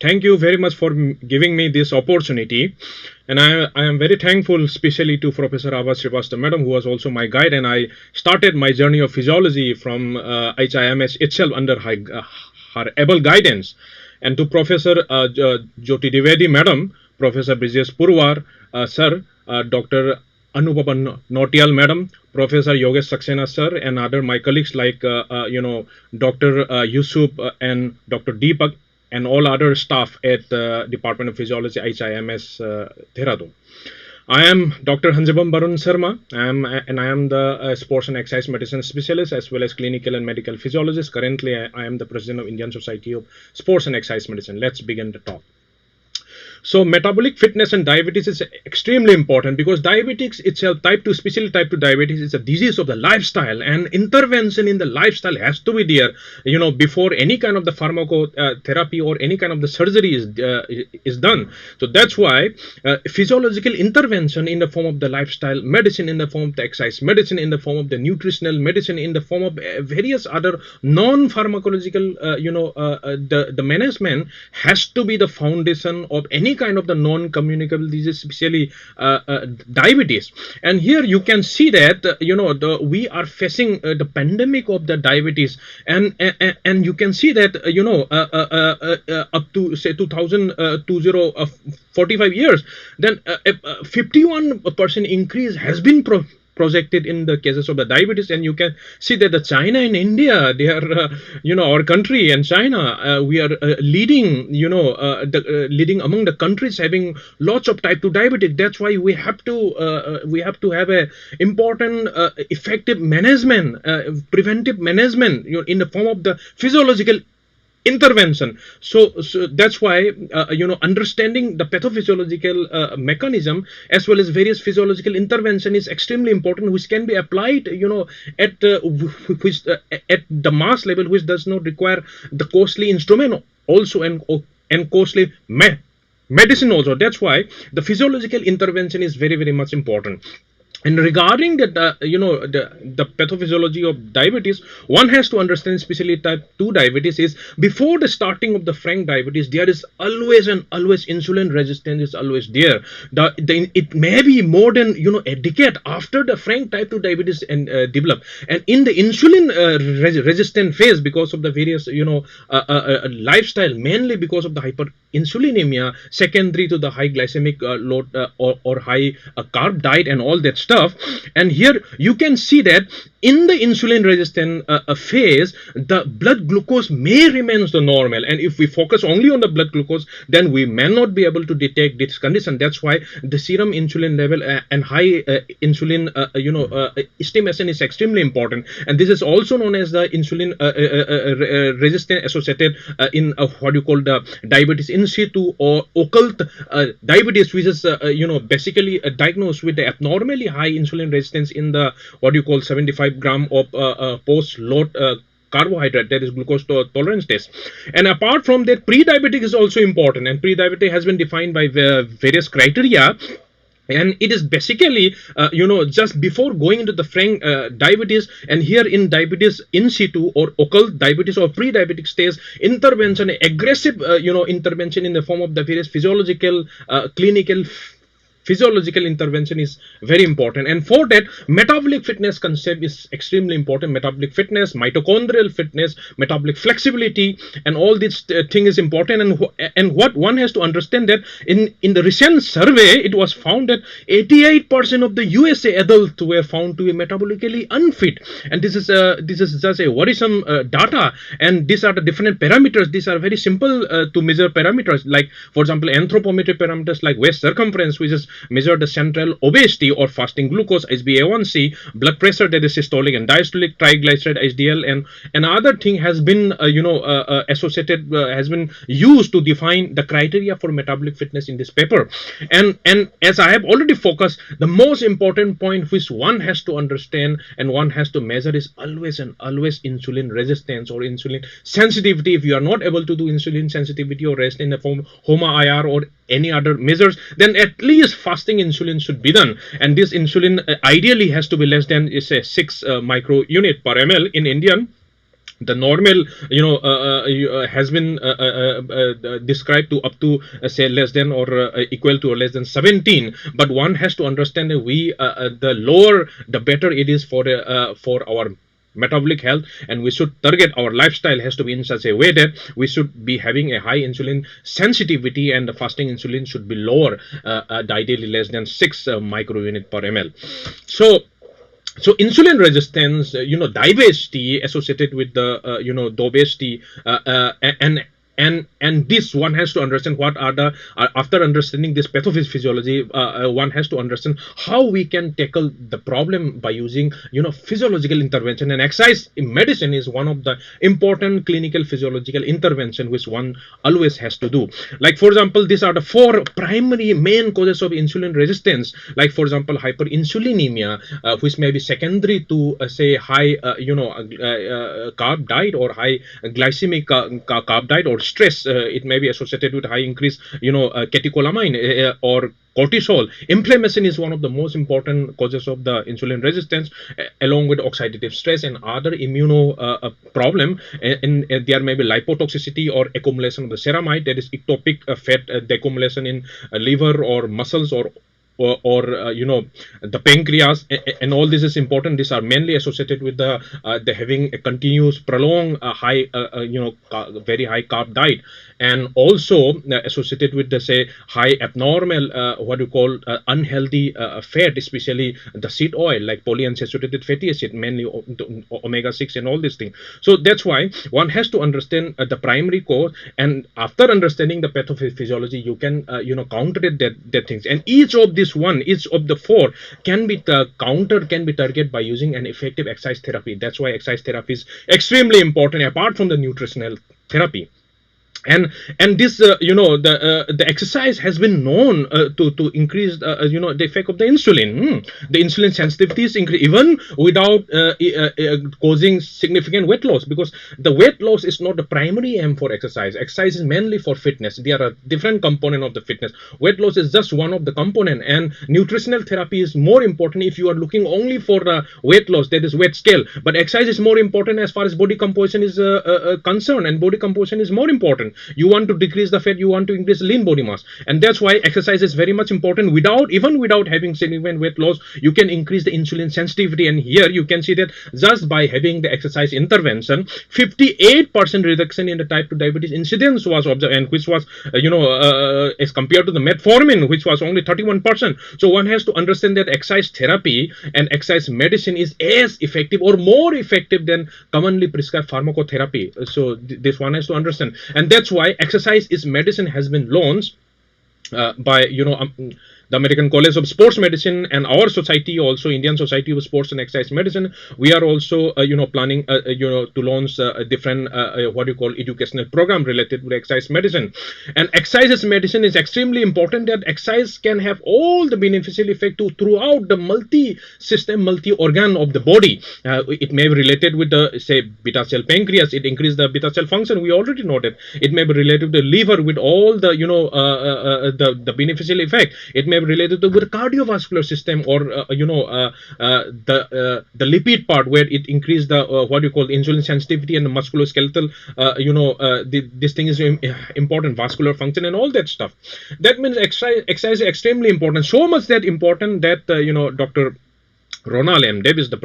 Thank you very much for giving me this opportunity, and I am very thankful, especially to Professor Ava Srivastava Madam, who was also my guide, and I started my journey of physiology from IMS itself under her able guidance, and to Professor Jyoti Dwivedi Madam, Professor Brijesh Purwar, Sir, Dr. Anubhavan Notial Madam, Professor Yogesh Saxena Sir, and other my colleagues like Dr. Yusuf and Dr. Deepak and all other staff at the Department of Physiology, IMS Dehradun. I am Dr. Hanjabam Barun Sharma. I am the sports and exercise medicine specialist as well as clinical and medical physiologist. Currently, I am the president of Indian Society of Sports and Exercise Medicine. Let's begin the talk. So metabolic fitness and diabetes is extremely important because diabetics itself, type 2, especially type 2 diabetes, is a disease of the lifestyle, and intervention in the lifestyle has to be there, before any kind of the pharmacotherapy or any kind of the surgery is done. So that's why physiological intervention in the form of the lifestyle medicine, in the form of the exercise medicine, in the form of the nutritional medicine, in the form of various other non-pharmacological, the management has to be the foundation of any kind of the non-communicable disease, especially diabetes. And here you can see that we are facing the pandemic of the diabetes, and you can see that up to say 45 years, then 51% increase has been projected in the cases of the diabetes. And you can see that the China and India, they are our country and China, we are leading leading among the countries having lots of type 2 diabetes. That's why we have to have a important effective management, preventive management, in the form of the physiological intervention. So that's why understanding the pathophysiological mechanism as well as various physiological intervention is extremely important, which can be applied at at the mass level, which does not require the costly instrument also, and costly medicine also. That's why the physiological intervention is very, very much important. And regarding the pathophysiology of diabetes, one has to understand, especially type 2 diabetes, is before the starting of the frank diabetes, there is always insulin resistance is always there. It may be more than a decade after the frank type 2 diabetes and develop, and in the insulin resistant phase, because of the various lifestyle, mainly because of the hyperinsulinemia secondary to the high glycemic load or high carb diet and all that stuff. And here you can see that in the insulin resistant phase, the blood glucose may remain the normal, and if we focus only on the blood glucose, then we may not be able to detect this condition. That's why the serum insulin level and high insulin estimation is extremely important. And this is also known as the insulin resistant associated in what you call the diabetes in situ or occult diabetes, which is basically diagnosed with the abnormally high insulin resistance in the what you call 75 gram of post load carbohydrate, that is glucose tolerance test. And apart from that, pre-diabetic is also important, and pre-diabetic has been defined by various criteria. And it is basically just before going into the frank diabetes. And here in diabetes in situ or occult diabetes or pre-diabetic stage, intervention, aggressive intervention in the form of the various physiological clinical physiological intervention is very important. And for that, metabolic fitness concept is extremely important. Metabolic fitness, mitochondrial fitness, metabolic flexibility, and all this thing is important. And what one has to understand that in the recent survey, it was found that 88% of the USA adults were found to be metabolically unfit. And this is just a worrisome data. And these are the different parameters. These are very simple to measure parameters, like for example anthropometric parameters like waist circumference, which is measure the central obesity or fasting glucose, HbA1c, blood pressure, that is systolic and diastolic, triglyceride, HDL, and other thing has been associated, has been used to define the criteria for metabolic fitness in this paper. And as I have already focused, the most important point which one has to understand and one has to measure is always insulin resistance or insulin sensitivity. If you are not able to do insulin sensitivity or rest in the form of HOMA-IR or any other measures, then at least fasting insulin should be done. And this insulin ideally has to be less than 6 micro unit per ml in Indian. The normal, has been described to up to say less than or equal to or less than 17, but one has to understand that the lower the better it is for our metabolic health, and we should target our lifestyle has to be in such a way that we should be having a high insulin sensitivity, and the fasting insulin should be lower, ideally less than 6 microunit per ml. So insulin resistance, diabetes associated with the obesity, and this one has to understand what are the after understanding this pathophysiology, one has to understand how we can tackle the problem by using physiological intervention, and exercise medicine is one of the important clinical physiological intervention which one always has to do. Like for example, these are the 4 primary main causes of insulin resistance. Like for example, hyperinsulinemia, which may be secondary to say high carb diet or high glycemic carb diet, or stress. It may be associated with high increase catecholamine or cortisol. Inflammation is one of the most important causes of the insulin resistance, along with oxidative stress and other immuno problem. And there may be lipotoxicity or accumulation of the ceramide, that is ectopic fat accumulation in liver or muscles or the pancreas, and all this is important. These are mainly associated with the having a continuous prolonged high very high carb diet, and also associated with the say high abnormal what you call unhealthy fat, especially the seed oil like polyunsaturated fatty acid, mainly omega-6 and all these things. So that's why one has to understand the primary cause, and after understanding the pathophysiology, you can counter that things, and each of the 4 can be targeted by using an effective exercise therapy. That's why exercise therapy is extremely important apart from the nutritional therapy. And this the exercise has been known to increase the effect of the insulin. The insulin sensitivity is increased even without causing significant weight loss, because the weight loss is not the primary aim for exercise. Exercise is mainly for fitness. There are different components of the fitness. Weight loss is just one of the component, and nutritional therapy is more important if you are looking only for weight loss, that is weight scale. But exercise is more important as far as body composition is concerned, and body composition is more important. You want to decrease the fat, you want to increase lean body mass, and that's why exercise is very much important. Even without having significant weight loss, you can increase the insulin sensitivity. And here you can see that just by having the exercise intervention, 58% reduction in the type 2 diabetes incidence was observed, and which was as compared to the metformin, which was only 31%. So one has to understand that exercise therapy and exercise medicine is as effective or more effective than commonly prescribed pharmacotherapy. So this one has to understand, and that's why exercise is medicine has been launched by the American College of Sports Medicine, and our society also, Indian Society of Sports and Exercise Medicine. We are also planning to launch a different what you call educational program related to exercise medicine. And exercise medicine is extremely important, that exercise can have all the beneficial effect throughout the multi-system, multi-organ of the body. It may be related with the say beta cell pancreas. It increases the beta cell function. We already know that. It may be related to the liver with all the the beneficial effect. It may be related to the cardiovascular system, or the lipid part, where it increases the what you call the insulin sensitivity and the musculoskeletal this thing is important, vascular function and all that stuff. That means exercise is extremely important, so much that important that Dr. Ronald M. Davis, the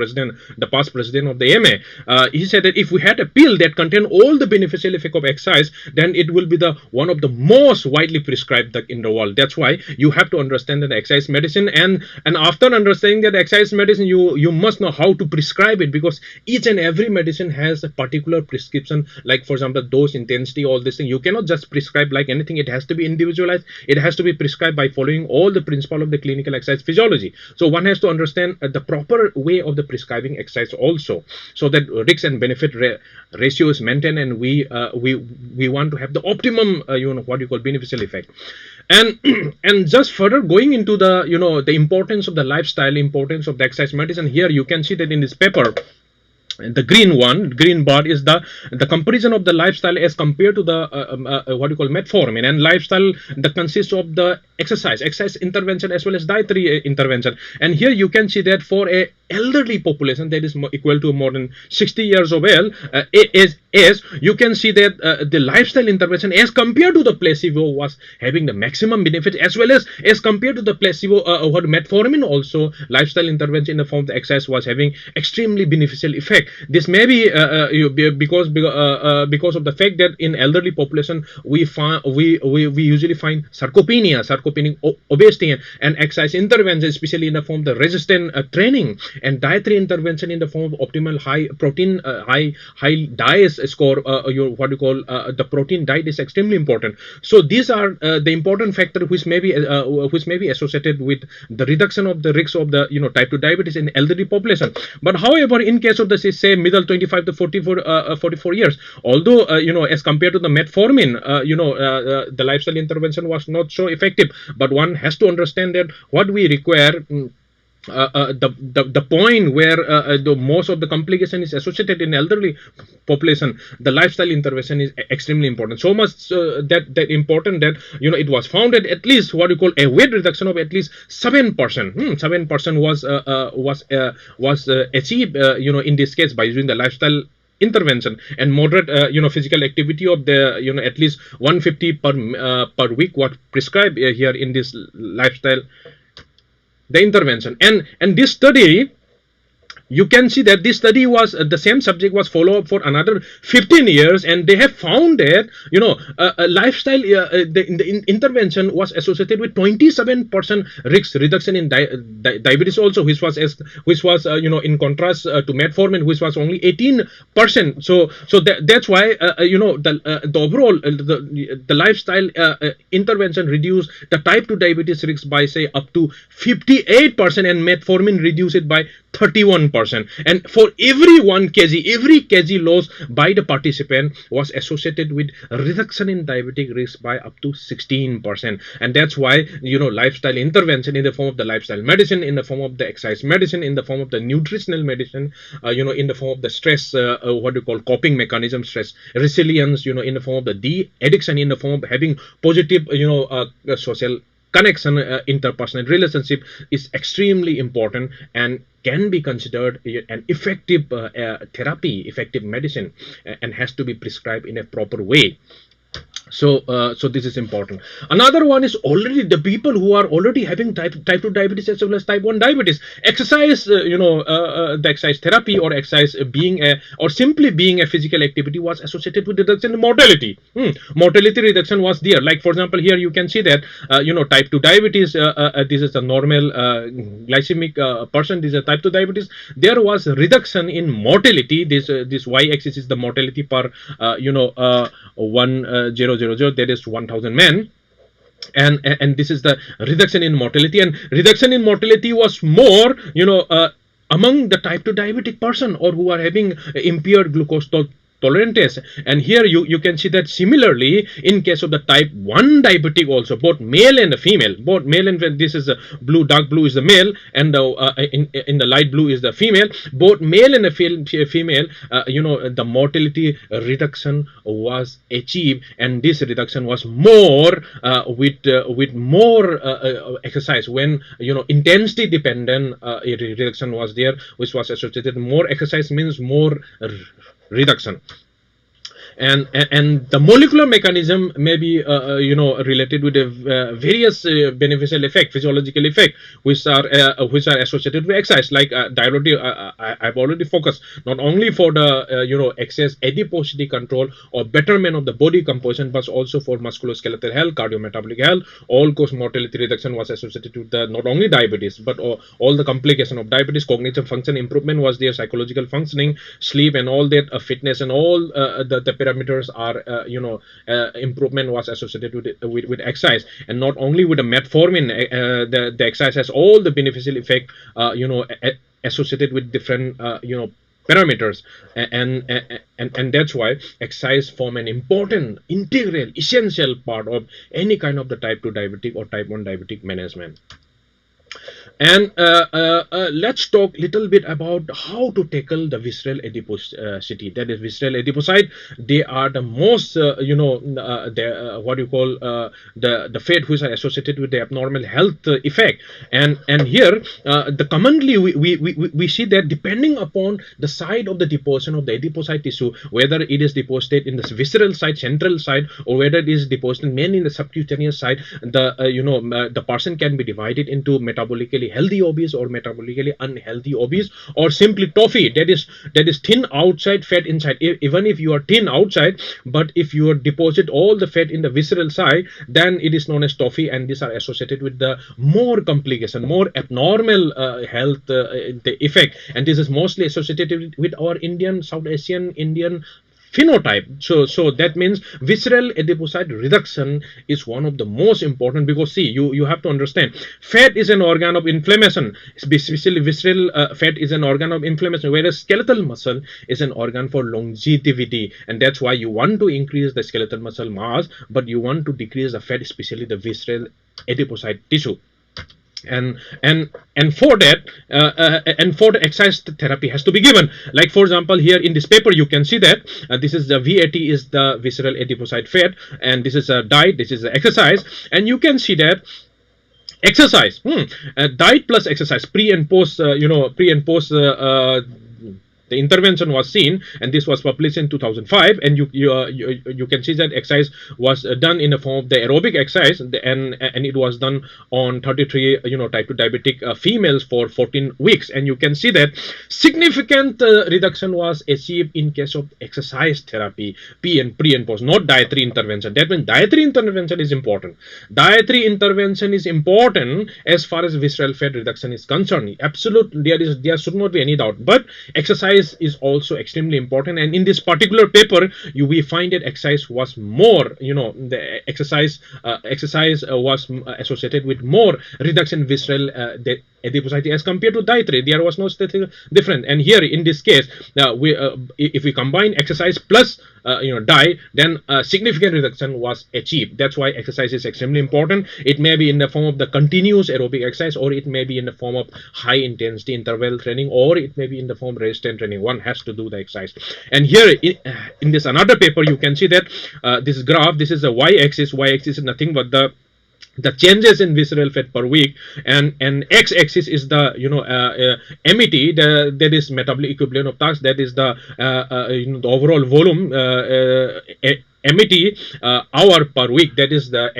past president of the AMA, he said that if we had a pill that contained all the beneficial effect of exercise, then it will be the one of the most widely prescribed in the world. That's why you have to understand that exercise medicine, and after understanding that exercise medicine, you must know how to prescribe it, because each and every medicine has a particular prescription. Like for example, dose, intensity, all this thing. You cannot just prescribe like anything. It has to be individualized. It has to be prescribed by following all the principle of the clinical exercise physiology. So one has to understand the proper way of the prescribing exercise also, so that risk and benefit ratio is maintained, and we want to have the optimum what you call beneficial effect. And just further going into the the importance of the lifestyle, importance of the exercise medicine, here you can see that in this paper the green bar is the comparison of the lifestyle as compared to the what you call metformin. And lifestyle that consists of the exercise intervention as well as dietary intervention. And here you can see that for a elderly population that is equal to more than 60 years of age, is you can see that the lifestyle intervention as compared to the placebo was having the maximum benefit, as well as compared to the placebo what metformin also, lifestyle intervention in the form of the exercise was having extremely beneficial effect. This may be because of the fact that in elderly population we usually find sarcopenic obesity, and exercise intervention especially in the form of the resistant training, and dietary intervention in the form of optimal high protein high diet score, your what you call the protein diet is extremely important. So these are the important factor which may be associated with the reduction of the risk of the type 2 diabetes in elderly population. But however, in case of the say middle 25 to 44 years, although as compared to the metformin, the lifestyle intervention was not so effective, but one has to understand that what we require, the point where the most of the complication is associated in elderly population, the lifestyle intervention is extremely important. So much that important that it was found that at least what you call a weight reduction of at least 7%. 7% was achieved in this case by using the lifestyle intervention. And moderate physical activity of the at least 150 per week what prescribed here in this lifestyle the intervention. And this study, you can see that this study was the same subject was followed up for another 15 years, and they have found that lifestyle the intervention was associated with 27% risk reduction in diabetes also, which was in contrast to metformin, which was only 18%. So that's why the overall the lifestyle intervention reduced the type 2 diabetes risk by say up to 58%, and metformin reduced it by 31%. And for every 1 kg, every kg loss by the participant was associated with reduction in diabetic risk by up to 16%. And that's why lifestyle intervention in the form of the lifestyle medicine, in the form of the exercise medicine, in the form of the nutritional medicine, in the form of the stress what we call coping mechanism, stress resilience, in the form of the de-addiction, in the form of having positive social connection, interpersonal relationship is extremely important and can be considered an effective therapy, effective medicine, and has to be prescribed in a proper way. So this is important. Another one is already the people who are already having type 2 diabetes as well as type 1 diabetes. Exercise, the exercise therapy or exercise or simply being a physical activity was associated with reduction in mortality. Mortality reduction was there. Like for example, here you can see that type 2 diabetes. This is a normal glycemic person. This is a type 2 diabetes. There was reduction in mortality. This y-axis is the mortality per 1000, that is 1000 men, and this is the reduction in mortality. And reduction in mortality was more among the type 2 diabetic person or who are having impaired glucose tolerance. And here you can see that similarly in case of the type 1 diabetic also, both male and female, both male and this is a blue, dark blue is the male, and in the light blue is the female. Both male and female, the mortality reduction was achieved, and this reduction was more with more exercise. When intensity dependent reduction was there, which was associated more exercise means more reduction. And the molecular mechanism may be related with various beneficial effect, physiological effect, which are associated with exercise, like diuretic. I've already focused not only for the excess adiposity control or betterment of the body composition, but also for musculoskeletal health, cardiometabolic health. All cause mortality reduction was associated with the not only diabetes but all the complication of diabetes. Cognitive function improvement was there, psychological functioning, sleep, and all that, fitness, and all the parameters are improvement was associated with exercise. And not only with the metformin, the exercise has all the beneficial effect associated with different parameters, and that's why exercise form an important, integral, essential part of any kind of the type 2 diabetic or type 1 diabetic management. And let's talk a little bit about how to tackle the visceral adiposity. That is visceral adipocyte. They are the most, what you call the fat which are associated with the abnormal health effect. And here, the commonly we see that depending upon the side of the deposition of the adipocyte tissue, whether it is deposited in the visceral side, central side, or whether it is deposited mainly in the subcutaneous side, the person can be divided into metabolically healthy obese or metabolically unhealthy obese, or simply toffee, that is thin outside, fat inside. Even if you are thin outside, but if you deposit all the fat in the visceral side, then it is known as toffee, and these are associated with the more complication, more abnormal health the effect. And this is mostly associated with our Indian, South Asian, Indian phenotype. So that means visceral adipocyte reduction is one of the most important, because see, you have to understand, fat is an organ of inflammation, especially visceral fat is an organ of inflammation, whereas skeletal muscle is an organ for longevity. And that's why you want to increase the skeletal muscle mass, but you want to decrease the fat, especially the visceral adipocyte tissue. And for that, and for the exercise therapy has to be given. Like for example, here in this paper you can see that this is the VAT is the visceral adipocyte fat, and this is a diet, this is the exercise. And you can see that exercise, diet plus exercise, pre and post, the intervention was seen, and this was published in 2005. And you can see that exercise was done in the form of the aerobic exercise, and it was done on 33 type 2 diabetic females for 14 weeks. And you can see that significant reduction was achieved in case of exercise therapy, pre and post, not dietary intervention. That means dietary intervention is important. Dietary intervention is important as far as visceral fat reduction is concerned. Absolutely, there should not be any doubt. But exercise is also extremely important, and in this particular paper we find that exercise was more, the exercise was associated with more reduction in visceral adiposity as compared to dietary. There was no statistical difference. And here in this case, if we combine exercise plus diet, then significant reduction was achieved. That's why exercise is extremely important. It may be in the form of the continuous aerobic exercise, or it may be in the form of high intensity interval training, or it may be in the form of resistance training. One has to do the exercise. And here in this another paper, you can see that this graph, this is the y-axis. Y-axis is nothing but the changes in visceral fat per week, and x-axis is the MET, that is metabolic equivalent of task, that is the the overall volume, MET hour per week, that is the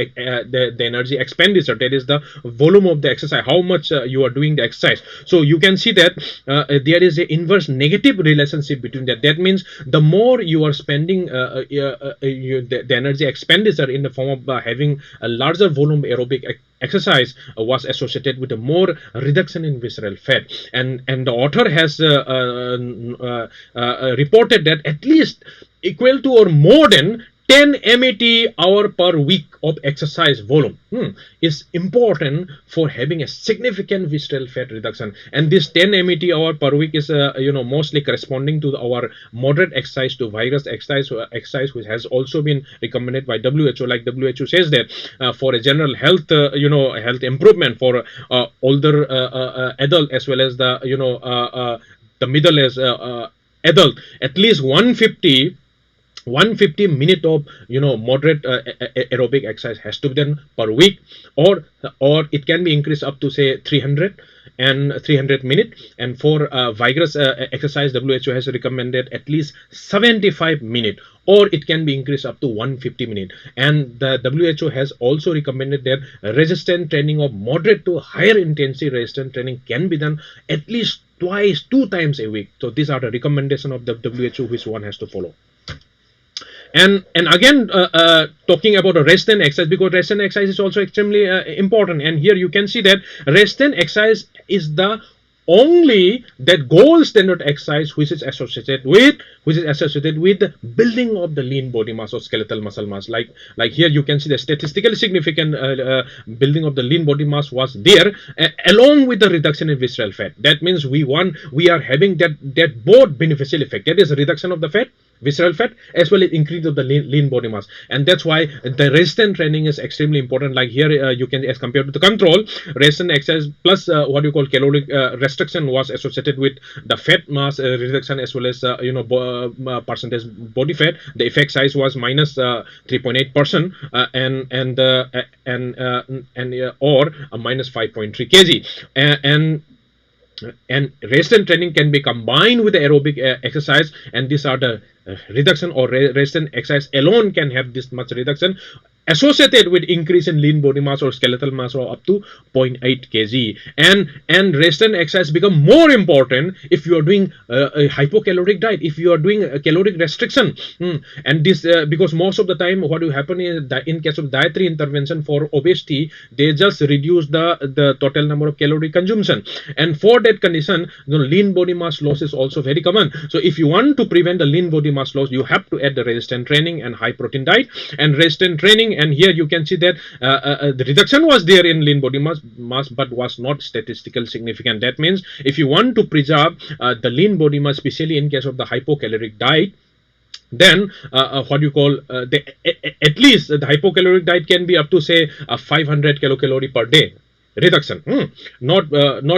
energy expenditure, that is the volume of the exercise, how much you are doing the exercise. So you can see that there is a inverse negative relationship between that. That means the more you are spending the energy expenditure in the form of having a larger volume aerobic exercise was associated with a more reduction in visceral fat. And the author has reported that at least equal to or more than 10 MET hour per week of exercise volume is important for having a significant visceral fat reduction. And this 10 MET hour per week is mostly corresponding to our moderate exercise to vigorous exercise, which has also been recommended by WHO. Like WHO says that for a general health health improvement for older adult, as well as the middle as adult, at least 150 minutes of moderate aerobic exercise has to be done per week, or it can be increased up to say 300 minutes. And for vigorous exercise, WHO has recommended at least 75 minutes, or it can be increased up to 150 minutes. And the WHO has also recommended that resistance training of moderate to higher intensity resistance training can be done at least two times a week. So these are the recommendation of the WHO which one has to follow. And again, talking about a resistance exercise, because resistance exercise is also extremely important. And here you can see that resistance exercise is the only that gold standard exercise which is associated with the building of the lean body mass or skeletal muscle mass. Like here you can see the statistically significant building of the lean body mass was there, along with the reduction in visceral fat. That means we are having that both beneficial effect, that is reduction of the fat visceral fat, as well as increase of the lean body mass. And that's why the resistance training is extremely important. Like here, you can, as compared to the control, resistance exercise plus what you call caloric restriction was associated with the fat mass reduction, as well as percentage body fat. The effect size was minus 3.8%, or minus 5.3 kg. And resistance training can be combined with the aerobic exercise, and these are the reduction, or resistance exercise alone can have this much reduction associated with increase in lean body mass or skeletal mass of up to 0.8 kg. And resistance exercise become more important if you are doing a hypocaloric diet, if you are doing a caloric restriction. And this because most of the time what will happen is that in case of dietary intervention for obesity, they just reduce the total number of calorie consumption, and for that condition the lean body mass loss is also very common. So if you want to prevent the lean body mass loss, you have to add the resistance training and high protein diet. And resistance training, and here you can see that the reduction was there in lean body mass, but was not statistically significant. That means if you want to preserve the lean body mass, especially in case of the hypocaloric diet, then what you call at least the hypocaloric diet can be up to say 500 kilocalorie per day reduction. Not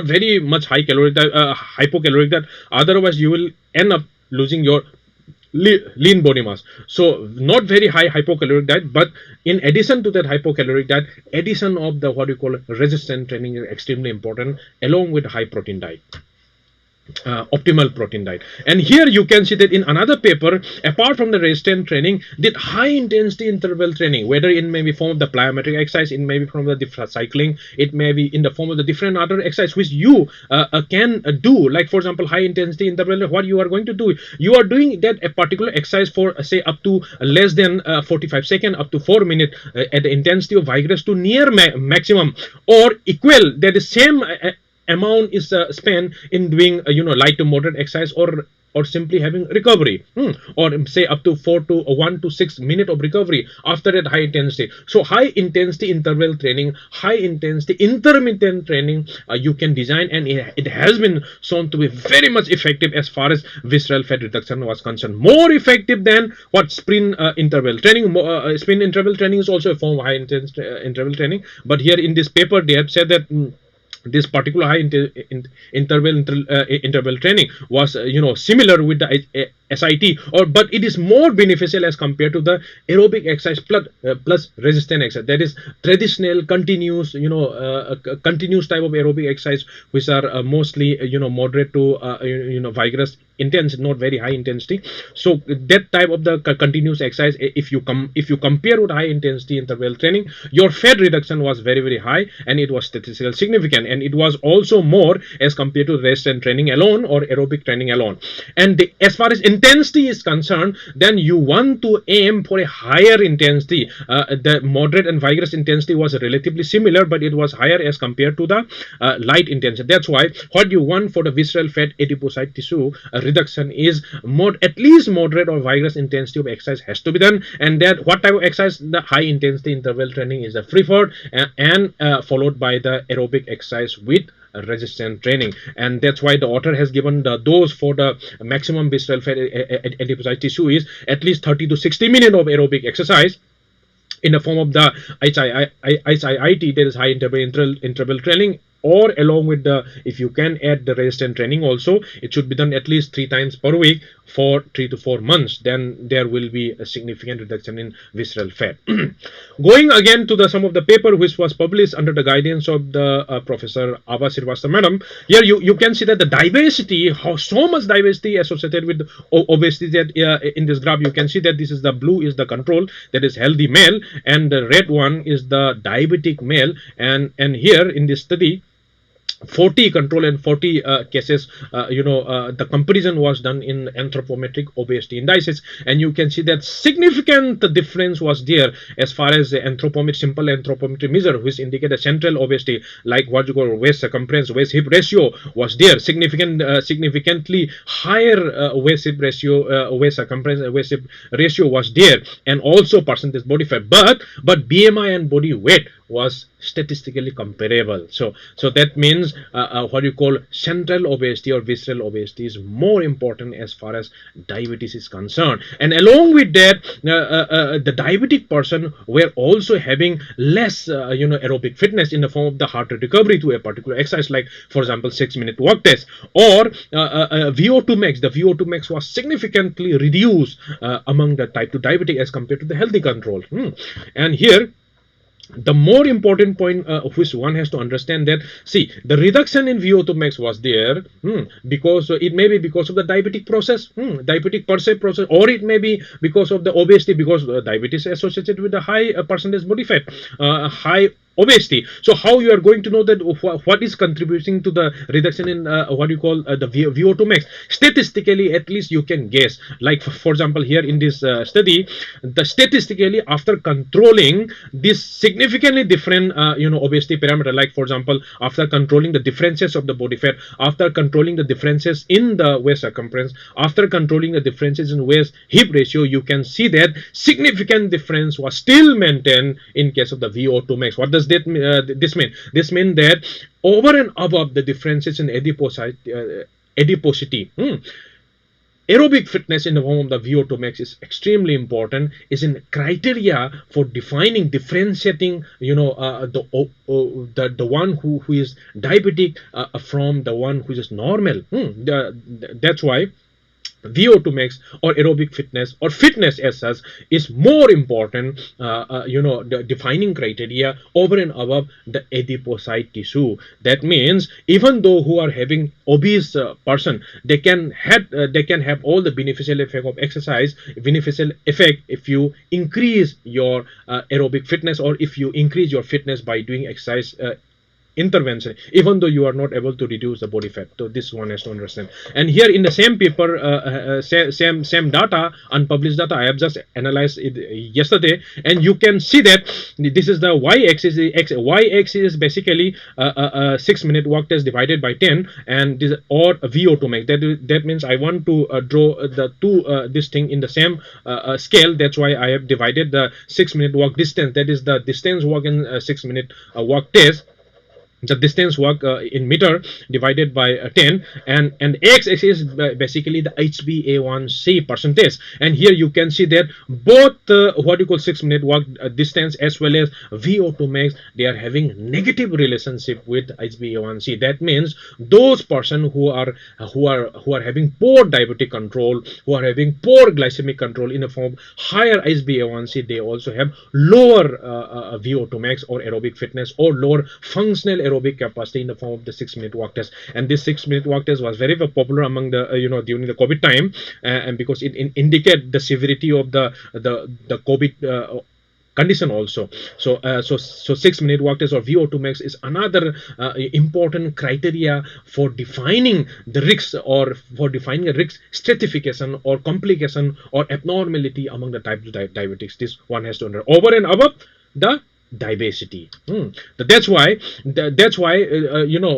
very much high calorie hypocaloric diet, otherwise you will end up losing your lean body mass. So not very high hypocaloric diet, but in addition to that hypocaloric diet, addition of the what you call resistance training is extremely important, along with high protein diet. Optimal protein diet. And here you can see that in another paper, apart from the resistance training, did high intensity interval training, whether in maybe form of the plyometric exercise, in maybe from the different cycling, it may be in the form of the different other exercise which you can do. Like for example, high intensity interval, what you are going to do, you are doing that a particular exercise for say up to less than 45 seconds, up to 4 minutes at the intensity of vigorous to near maximum, or equal, that is same amount is spent in doing light to moderate exercise, or simply having recovery, or say up to 1 to 6 minutes of recovery after that high intensity. So high intensity interval training, high intensity intermittent training, you can design, and it has been shown to be very much effective as far as visceral fat reduction was concerned, more effective than what sprint interval training. Sprint interval training is also a form of high intensity interval training, but here in this paper they have said that this particular high interval training was similar with the SIT, but it is more beneficial as compared to the aerobic exercise plus resistance exercise, that is traditional continuous continuous type of aerobic exercise, which are mostly moderate to vigorous intense, not very high intensity. So that type of the continuous exercise, if you compare with high intensity interval training, your fat reduction was very, very high, and it was statistically significant, and it was also more as compared to resistance training alone or aerobic training alone. And as far as intensity is concerned, then you want to aim for a higher intensity. The moderate and vigorous intensity was relatively similar, but it was higher as compared to the light intensity. That's why what you want for the visceral fat adipocyte tissue reduction is at least moderate or vigorous intensity of exercise has to be done. And that what type of exercise? The high intensity interval training is preferred, and followed by the aerobic exercise with resistance training. And that's why the author has given the dose for the maximum visceral fat adipocyte tissue is at least 30 to 60 minutes of aerobic exercise in the form of the HIIT, that is high interval training, or along with the, if you can add the resistance training also, it should be done at least 3 times per week for 3 to 4 months. Then there will be a significant reduction in visceral fat. Going again to some of the paper which was published under the guidance of the Professor Ava Srivastava madam. Here you can see that the diversity, how so much diversity associated with obesity, that in this graph you can see that this is the blue is the control, that is healthy male, and the red one is the diabetic male. And here in this study, 40 control and 40 cases, the comparison was done in anthropometric obesity indices, and you can see that significant difference was there as far as the simple anthropometry measure, which indicate a central obesity, like what you call waist circumference, waist hip ratio was there, significantly higher waist hip ratio, waist circumference, waist hip ratio was there, and also percentage body fat, but BMI and body weight was statistically comparable. So that means means what you call central obesity or visceral obesity is more important as far as diabetes is concerned. And along with that, the diabetic person were also having less aerobic fitness in the form of the heart rate recovery to a particular exercise, like for example 6-minute walk test, or VO2 max. The VO2 max was significantly reduced among the type 2 diabetic as compared to the healthy control. And here the more important point which one has to understand, that see, the reduction in VO2 max was there because it may be because of the diabetic process, diabetic per se process, or it may be because of the obesity, because diabetes is associated with the high percentage body fat, high obesity. So how you are going to know that what is contributing to the reduction in what you call the VO2 max? Statistically, at least you can guess. Like for example, here in this study, the statistically after controlling this significantly different obesity parameter, like for example, after controlling the differences of the body fat, after controlling the differences in the waist circumference, after controlling the differences in waist hip ratio, you can see that significant difference was still maintained in case of the VO2 max. What does this mean? This means that over and above the differences in adiposity, aerobic fitness in the form of the VO2 max is extremely important, is in criteria for defining, differentiating, the one who is diabetic from the one who is normal. That's why VO2 max or aerobic fitness or fitness as such is more important, the defining criteria over and above the adipocyte tissue. That means even though who are having obese person, they can have all the beneficial effect of exercise, beneficial effect if you increase your aerobic fitness, or if you increase your fitness by doing exercise intervention, even though you are not able to reduce the body fat. So this one has to understand. And here in the same paper, same data, unpublished data, I have just analyzed it yesterday, and you can see that this is the y-axis. Y-axis is basically a 6-minute walk test divided by 10, and this or VO2 max. That means I want to draw the two this thing in the same scale. That's why I have divided the 6-minute walk distance. That is the distance walk in 6-minute walk test. The distance walk in meter divided by 10, and x-axis is basically the HbA1c percentage. And here you can see that both what you call 6-minute walk distance as well as VO2 max, they are having negative relationship with HbA1c. That means those person who are having poor diabetic control, who are having poor glycemic control in the form of higher HbA1c, they also have lower VO2 max or aerobic fitness, or lower functional aerobic capacity in the form of the 6-minute walk test. And this 6-minute walk test was very popular among the during the COVID time, and because it indicate the severity of the COVID condition also. So 6-minute walk test or VO2 max is another important criteria for defining the risks, or for defining a risk stratification or complication or abnormality among the type 2 diabetics. This one has to under over and above the diversity. That's why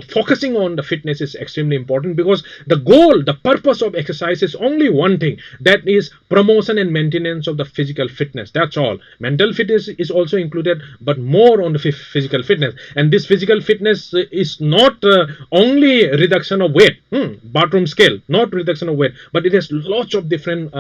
focusing on the fitness is extremely important, because the goal, the purpose of exercise is only one thing, that is promotion and maintenance of the physical fitness. That's all. Mental fitness is also included, but more on the physical fitness. And this physical fitness is not only reduction of weight, bathroom scale, not reduction of weight, but it has lots of different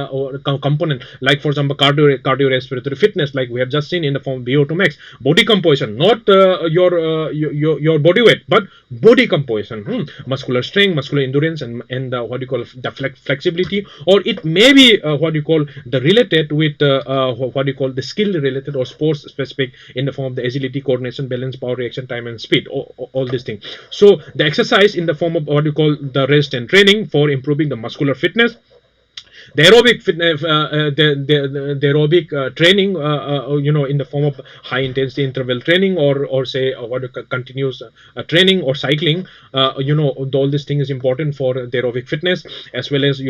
components, like for example cardiorespiratory fitness, like we have just seen in the form of VO2 max. Body composition, not your body weight, but body composition, muscular strength, muscular endurance, and what you call the flexibility, or it may be what you call the related with what you call the skill related or sports specific in the form of the agility, coordination, balance, power, reaction time, and speed. All these things. So the exercise in the form of what you call the resistance training for improving the muscular fitness. The aerobic fitness, the aerobic training, in the form of high intensity interval training, or say what continuous training or cycling. All this thing is important for the aerobic fitness, as well as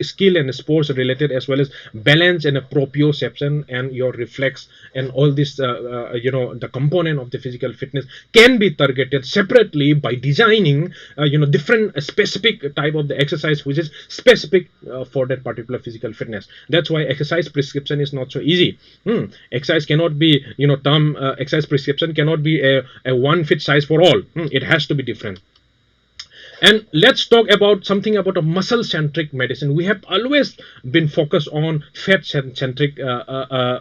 skill and sports related, as well as balance and proprioception and your reflex, and all this the component of the physical fitness can be targeted separately by designing different specific type of the exercise which is specific for that particular physical fitness. That's why exercise prescription is not so easy. Exercise cannot be exercise prescription cannot be a one fit size for all. It has to be different. And let's talk about something about a muscle centric medicine. We have always been focused on fat centric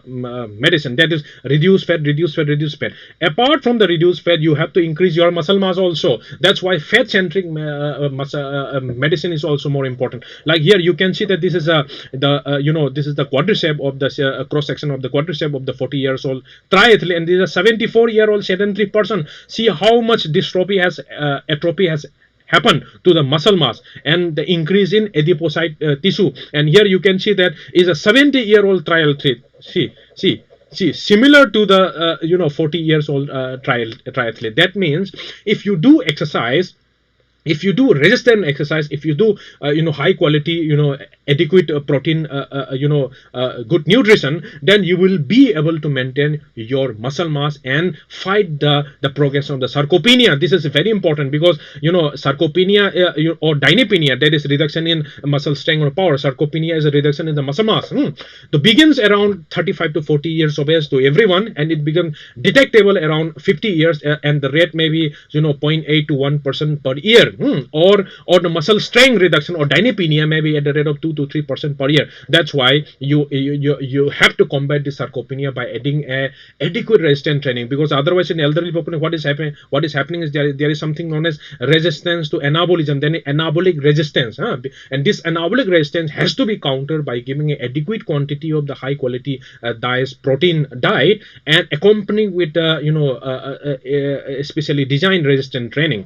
medicine, that is reduce fat, reduce fat, reduce fat. Apart from the reduced fat, you have to increase your muscle mass also. That's why fat centric medicine is also more important. Like here you can see that this is this is the quadricep of the cross section of the quadricep of the 40 years old triathlete, and this is a 74-year-old sedentary person. See how much dystrophy has atrophy has happen to the muscle mass and the increase in adipocyte tissue. And here you can see that is a 70-year-old triathlete. See, similar to the 40 years old triathlete. That means if you do exercise, if you do resistant exercise, if you do high quality, adequate protein, good nutrition, then you will be able to maintain your muscle mass and fight the progress of the sarcopenia. This is very important because sarcopenia or dynapenia, that is reduction in muscle strength or power. Sarcopenia is a reduction in the muscle mass. It begins around 35 to 40 years of age to everyone, and it becomes detectable around 50 years, and the rate may be 0.8 to 1% per year. Or the muscle strength reduction or dynapenia may be at the rate of 2 to 3% per year. That's why you have to combat the sarcopenia by adding a adequate resistance training, because otherwise in elderly population what is happening is there is something known as resistance to anabolism, then anabolic resistance, and this anabolic resistance has to be countered by giving an adequate quantity of the high quality protein diet and accompanying with especially designed resistant training.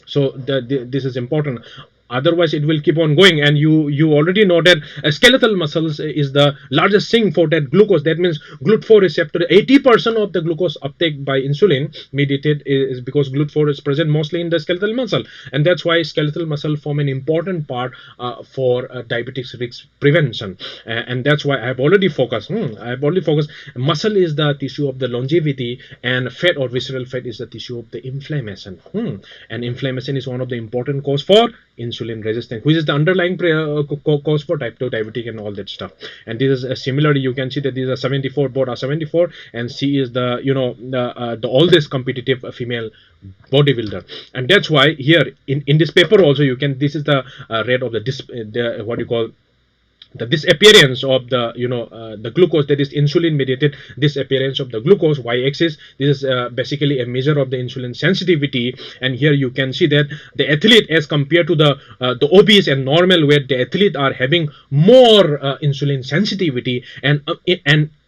So this is important, otherwise it will keep on going. And you already know that skeletal muscles is the largest sink for that glucose. That means GLUT4 receptor, 80% of the glucose uptake by insulin mediated is because GLUT4 is present mostly in the skeletal muscle, and that's why skeletal muscle form an important part for diabetes risk prevention. And that's why I've already focused muscle is the tissue of the longevity, and fat or visceral fat is the tissue of the inflammation. And inflammation is one of the important cause for insulin resistance, which is the underlying cause for type 2 diabetic and all that stuff. And this is similarly, you can see that these are 74, both are 74, and C is the the oldest competitive female bodybuilder. And that's why here in this paper also you can, this is the rate of the what you call the disappearance of the glucose, that is insulin mediated disappearance of the glucose, y-axis. This is basically a measure of the insulin sensitivity. And here you can see that the athlete, as compared to the obese and normal weight, the athlete are having more insulin sensitivity, and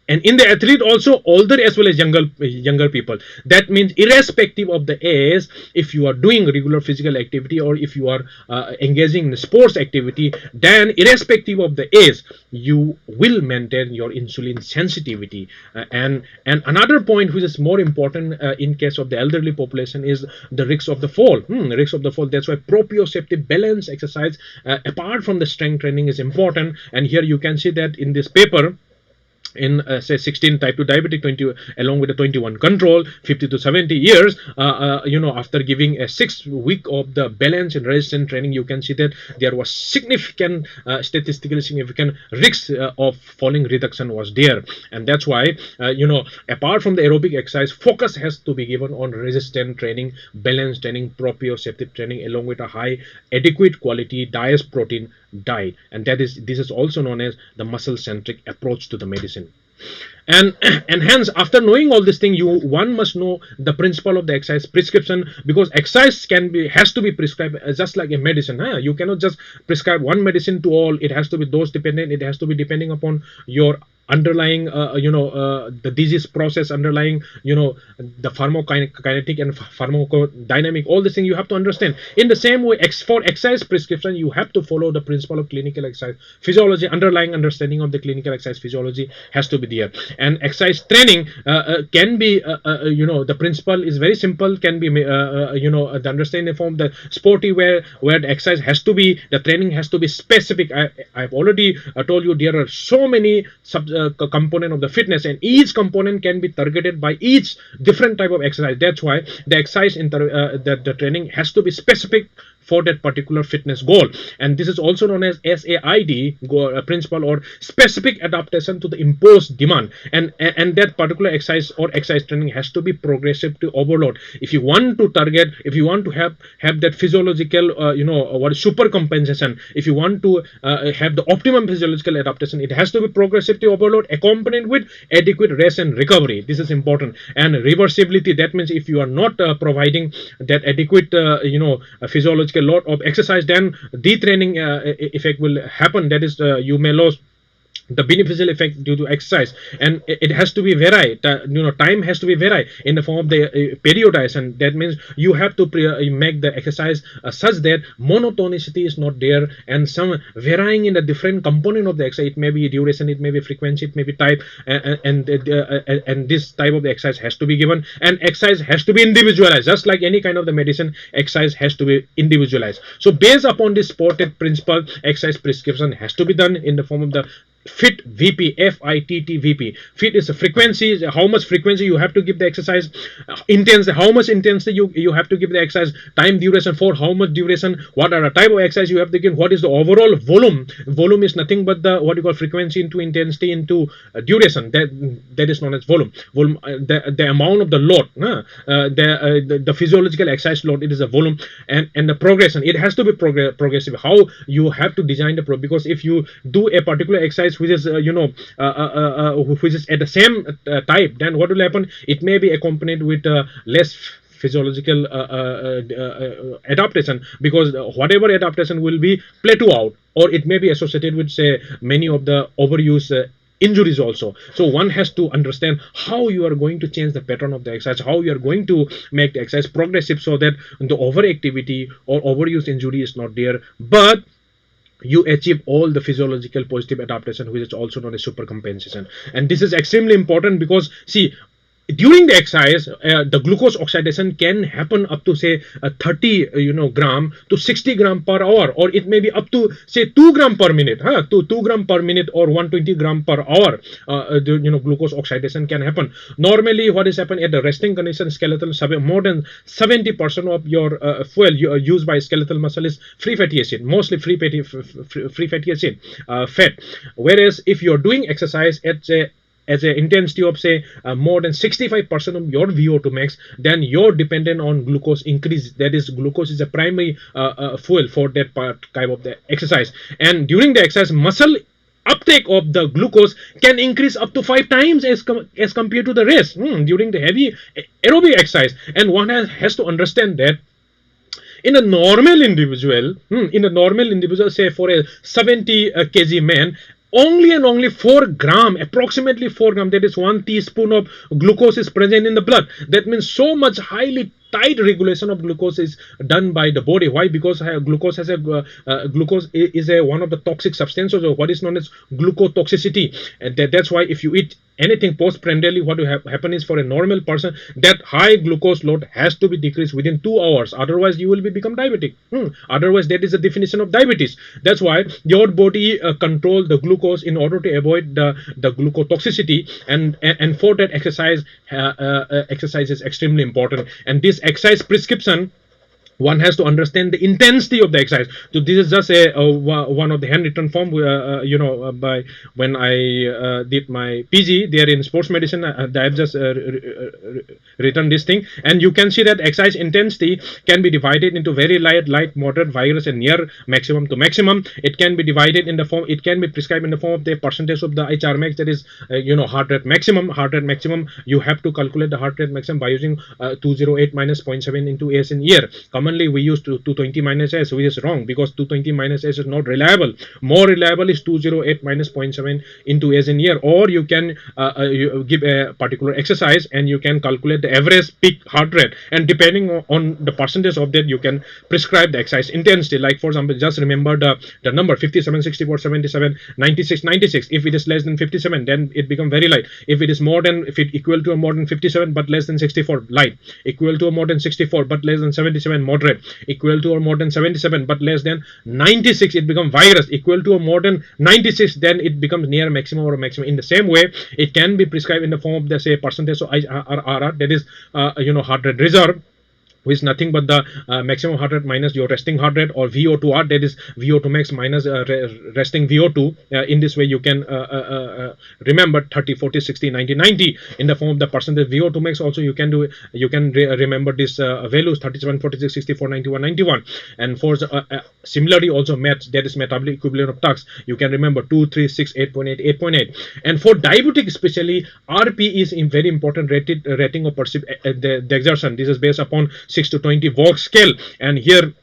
in the athlete also older as well as younger people. That means irrespective of the age, if you are doing regular physical activity or if you are engaging in sports activity, then irrespective of the age you will maintain your insulin sensitivity. And another point which is more important in case of the elderly population is the risk of the fall. Risk of the fall. That's why proprioceptive balance exercise apart from the strength training is important. And here you can see that in this paper, in say 16 type 2 diabetic, 20 along with the 21 control 50 to 70 years, after giving a 6 week of the balance and resistance training, you can see that there was significant statistically significant risk of falling reduction was there. And that's why apart from the aerobic exercise, focus has to be given on resistance training, balance training, proprioceptive training, along with a high adequate quality diverse protein diet. And this is also known as the muscle centric approach to the medicine. And hence, after knowing all this thing, one must know the principle of the exercise prescription, because exercise has to be prescribed just like a medicine. You cannot just prescribe one medicine to all. It has to be dose dependent. It has to be depending upon your underlying the disease process, underlying the pharmacokinetic and pharmacodynamic, all this thing you have to understand. In the same way, for exercise prescription, you have to follow the principle of clinical exercise physiology. Underlying understanding of the clinical exercise physiology has to be there. And exercise training can be the principle is very simple, can be the understanding form the sporty where the exercise has to be, the training has to be specific. I've already told you there are so many component of the fitness, and each component can be targeted by each different type of exercise. That's why the exercise the training has to be specific for that particular fitness goal. And this is also known as SAID principle, or specific adaptation to the imposed demand. And that particular exercise or exercise training has to be progressive to overload. If you want to target, if you want to have that physiological what is super compensation, if you want to have the optimum physiological adaptation, it has to be progressive to overload accompanied with adequate rest and recovery. This is important. And reversibility, that means if you are not providing that adequate physiological load of exercise, then detraining effect will happen. That is, you may lose the beneficial effect due to exercise. And it has to be varied. Time has to be varied in the form of the periodization. That means you have to make the exercise such that monotonicity is not there, and some varying in the different component of the exercise. It may be duration, it may be frequency, it may be type, and this type of the exercise has to be given. And exercise has to be individualized, just like any kind of the medicine. Exercise has to be individualized. So based upon this spotted principle, exercise prescription has to be done in the form of the FIT VP, FITT VP. FIT is a frequency, how much frequency you have to give the exercise, intensity, how much intensity you have to give the exercise, time duration, for how much duration, what are the type of exercise you have to give, what is the overall volume. Volume is nothing but the what you call frequency into intensity into duration. That is known as volume. Volume, the amount of the load, the physiological exercise load, it is a volume. And the progression, it has to be progressive. How you have to design the because if you do a particular exercise which is which is at the same type, then what will happen? It may be accompanied with less physiological adaptation, because whatever adaptation will be plateau out, or it may be associated with, say, many of the overuse injuries also. So one has to understand how you are going to change the pattern of the exercise, how you are going to make the exercise progressive, so that the overactivity or overuse injury is not there, but you achieve all the physiological positive adaptation, which is also known as supercompensation. And this is extremely important, because see, during the exercise, the glucose oxidation can happen up to, say, 30 gram to 60 gram per hour, or it may be up to, say, 2 gram per minute, to 2 gram per minute, or 120 gram per hour. Glucose oxidation can happen. Normally, what is happening at the resting condition, skeletal, more than 70% of your fuel used by skeletal muscle is free fatty acid, mostly free fatty acid, fat. Whereas if you're doing exercise at as an intensity of, say, more than 65% of your VO2 max, then you're dependent on glucose increase. That is, glucose is a primary fuel for that type of the exercise. And during the exercise, muscle uptake of the glucose can increase up to 5 times as compared to the rest during the heavy aerobic exercise. And one has to understand that in a normal individual, say for a 70 kg man, only and only 4 gram, approximately 4 gram, that is 1 teaspoon of glucose is present in the blood. That means so much highly tight regulation of glucose is done by the body. Why? Because glucose has glucose is one of the toxic substances, or what is known as glucotoxicity. And that's why if you eat anything postprandially, what will happen is, for a normal person, that high glucose load has to be decreased within 2 hours. Otherwise, you will become diabetic. Otherwise, that is the definition of diabetes. That's why your body control the glucose in order to avoid the glucotoxicity. And for that, exercise is extremely important. And this exercise prescription, one has to understand the intensity of the exercise. So this is just one of the handwritten form, by when I did my PG there in sports medicine. I have just written this thing, and you can see that exercise intensity can be divided into very light, moderate, vigorous, and near maximum to maximum. It can be divided in the form, it can be prescribed in the form of the percentage of the HR max, that is, heart rate maximum. You have to calculate the heart rate maximum by using 208 minus 0.7 into S in year. Commonly we use 220 minus S, which is wrong, because 220 minus S is not reliable. More reliable is 208 minus 0.7 into S in year. Or you can you give a particular exercise and you can calculate the average peak heart rate, and depending on the percentage of that, you can prescribe the exercise intensity. Like, for example, just remember the number 57, 64, 77, 96, 96. If it is less than 57, then it becomes very light. If it equal to or more than 57 but less than 64, light. Equal to or more than 64 but less than 77, moderate. Equal to or more than 77 but less than 96, it becomes vigorous. Equal to or more than 96, then it becomes near maximum or maximum. In the same way, it can be prescribed in the form of the, say, percentage of RR, that is heart rate reserve. which is nothing but the maximum heart rate minus your resting heart rate, or VO2R, that is VO2 max minus resting VO2. In this way you can remember 30, 40, 60, 90, 90 in the form of the percentage VO2 max. Also you can do, you can remember this values 37, 46, 64, 91, 91. And for similarly also MET, that is metabolic equivalent of tux, you can remember 2, 3, 6, 8.8, 8.8. And for diabetic especially, RP is in very important rating of perceived the exertion. This is based upon 6 to 20 Vogue scale, and here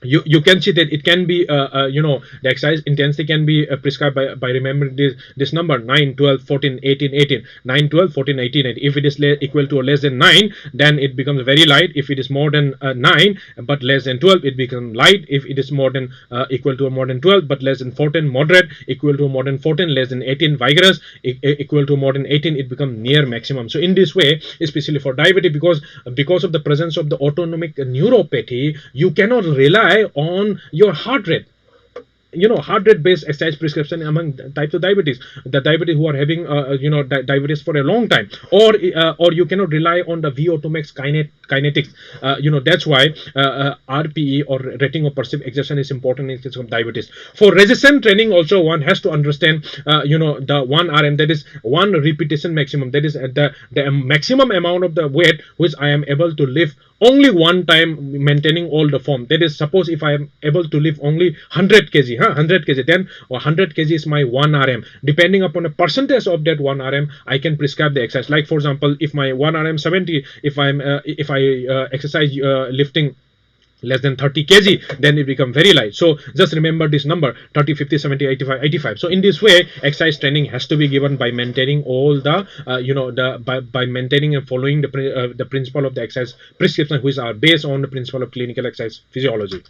you can see that it can be the exercise intensity can be prescribed by remembering this number 9, 12, 14, 18, 18, 9, 12, 14, 18, 18. If it is equal to or less than 9, then it becomes very light. If it is more than 9 but less than 12, it becomes light. If it is more than equal to or more than 12 but less than 14, moderate. Equal to more than 14, less than 18, vigorous. Equal to more than 18, it becomes near maximum. So in this way, especially for diabetes, because of the presence of the autonomic neuropathy, you cannot rely on your heart rate. Heart rate based exercise prescription among types of diabetes, the diabetes who are having diabetes for a long time, or you cannot rely on the VO2 max kinetics. That's why RPE, or rating of perceived exertion, is important in case of diabetes. For resistance training also, one has to understand the 1 RM, that is one repetition maximum, that is the maximum amount of the weight which I am able to lift only one time, maintaining all the form. That is, suppose if I am able to lift only 100 kg, 100 kg, then 100 kg is my 1 RM. Depending upon a percentage of that 1 RM, I can prescribe the exercise. Like for example, if my 1 RM 70, if I exercise lifting less than 30 kg, then it become very light. So just remember this number 30, 50, 70, 85, 85. So in this way, exercise training has to be given by maintaining all the by maintaining and following the principle of the exercise prescription, which are based on the principle of clinical exercise physiology.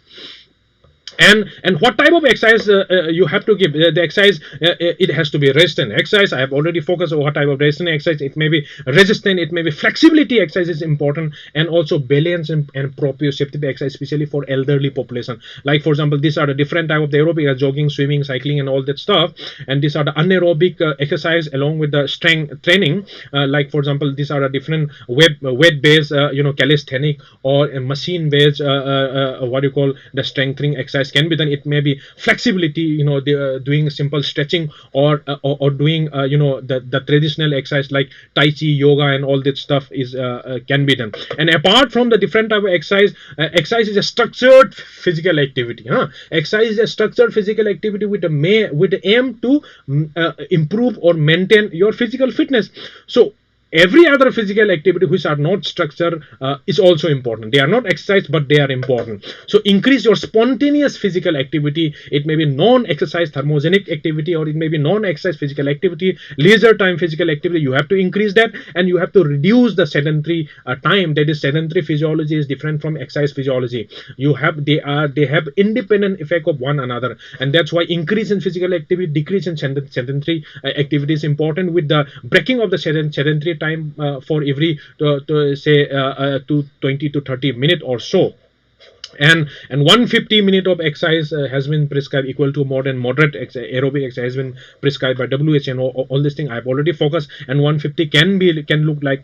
And what type of exercise you have to give the exercise. It has to be resistant exercise. I have already focused on what type of resistant exercise. It may be resistant, it may be flexibility exercise is important, and also balance and proprioceptive exercise, especially for elderly population. Like for example, these are the different type of the aerobic, jogging, swimming, cycling, and all that stuff. And these are the anaerobic exercise along with the strength training. Like for example, these are a different weight based calisthenic or machine based what you call the strengthening exercise can be done. It may be flexibility, doing simple stretching, or doing the traditional exercise like tai chi, yoga, and all that stuff is can be done. And apart from the different type of exercise, exercise is a structured physical activity. Exercise is a structured physical activity with the aim to improve or maintain your physical fitness. So every other physical activity which are not structured is also important. They are not exercise, but they are important. So increase your spontaneous physical activity. It may be non-exercise thermogenic activity, or it may be non-exercise physical activity, leisure time physical activity. You have to increase that, and you have to reduce the sedentary time. That is, sedentary physiology is different from exercise physiology. They have independent effect of one another, and that's why increase in physical activity, decrease in sedentary activity is important, with the breaking of the sedentary time for every say 20 to 30 minutes or so. And 150 minutes of exercise has been prescribed, equal to more than moderate aerobic exercise has been prescribed by WHO. And all this thing I have already focused. And 150 can look like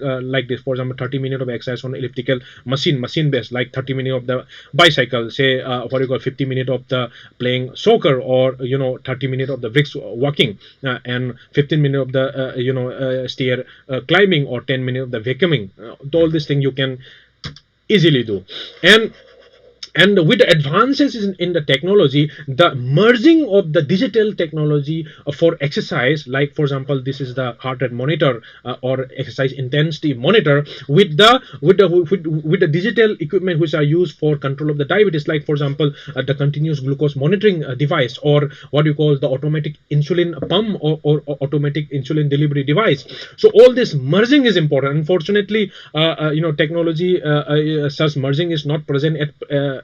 this. For example, 30 minutes of exercise on elliptical machine based, like 30 minutes of the bicycle, say what you call 50 minutes of the playing soccer, or 30 minutes of the bricks walking, and 15 minutes of the stair climbing, or 10 minutes of the vacuuming. All these things you can easily do. And with the advances in the technology, the merging of the digital technology for exercise, like for example, this is the heart rate monitor or exercise intensity monitor, with the digital equipment which are used for control of the diabetes, like for example, the continuous glucose monitoring device, or what you call the automatic insulin pump, or automatic insulin delivery device. So all this merging is important. Unfortunately, technology such merging is not present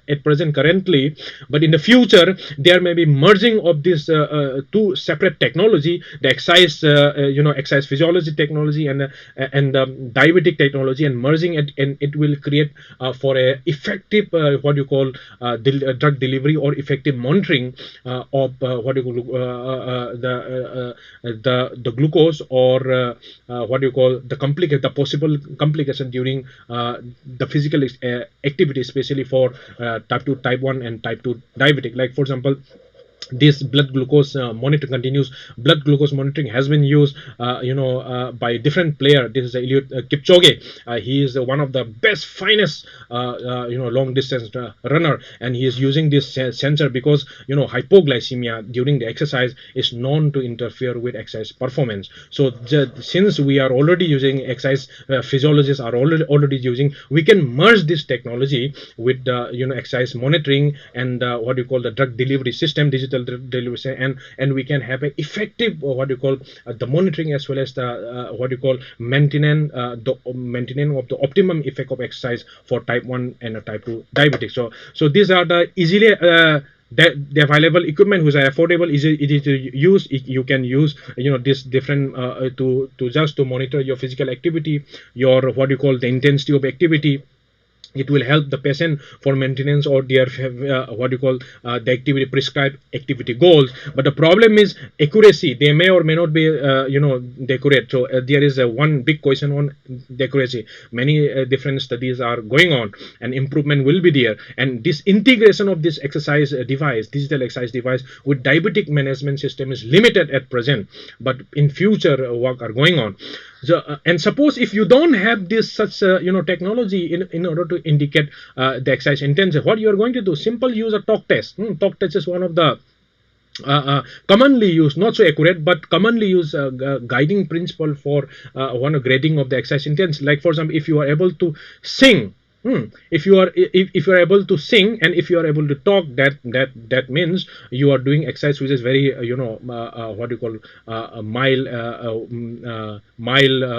at present currently, but in the future there may be merging of these two separate technology, the exercise exercise physiology technology and diabetic technology, and merging it, and it will create for a effective what you call drug delivery or effective monitoring of what you call the glucose or what you call the possible complication during the physical activity, especially for type 2, type 1 and type 2 diabetic. Like for example, this blood glucose monitoring, continuous blood glucose monitoring has been used by different player. This is Eliud Kipchoge. He is one of the best finest long distance runner, and he is using this sensor because hypoglycemia during the exercise is known to interfere with exercise performance. So since we are already using exercise physiologists are already using, we can merge this technology with exercise monitoring and what you call the drug delivery system, digital delivery system, and we can have an effective the monitoring as well as the what you call maintenance of the optimum effect of exercise for type 1 and type 2 diabetic. So these are the easily the available equipment which are affordable, easy to use. You can use this different to just to monitor your physical activity, your what you call the intensity of activity. It will help the patient for maintenance or their the activity prescribed activity goals. But the problem is accuracy. They may or may not be accurate. So there is one big question on the accuracy. Many different studies are going on, and improvement will be there. And this integration of this exercise device, digital exercise device, with diabetic management system is limited at present. But in future work are going on. So, and suppose if you don't have this such technology in order to indicate the exercise intensity, what you are going to do? Simple, use a talk test. Talk test is one of the commonly used, not so accurate, but commonly used guiding principle for one grading of the exercise intensity. Like for example, if you are able to sing. If you are able to sing and if you are able to talk, that means you are doing exercise which is very what you call mild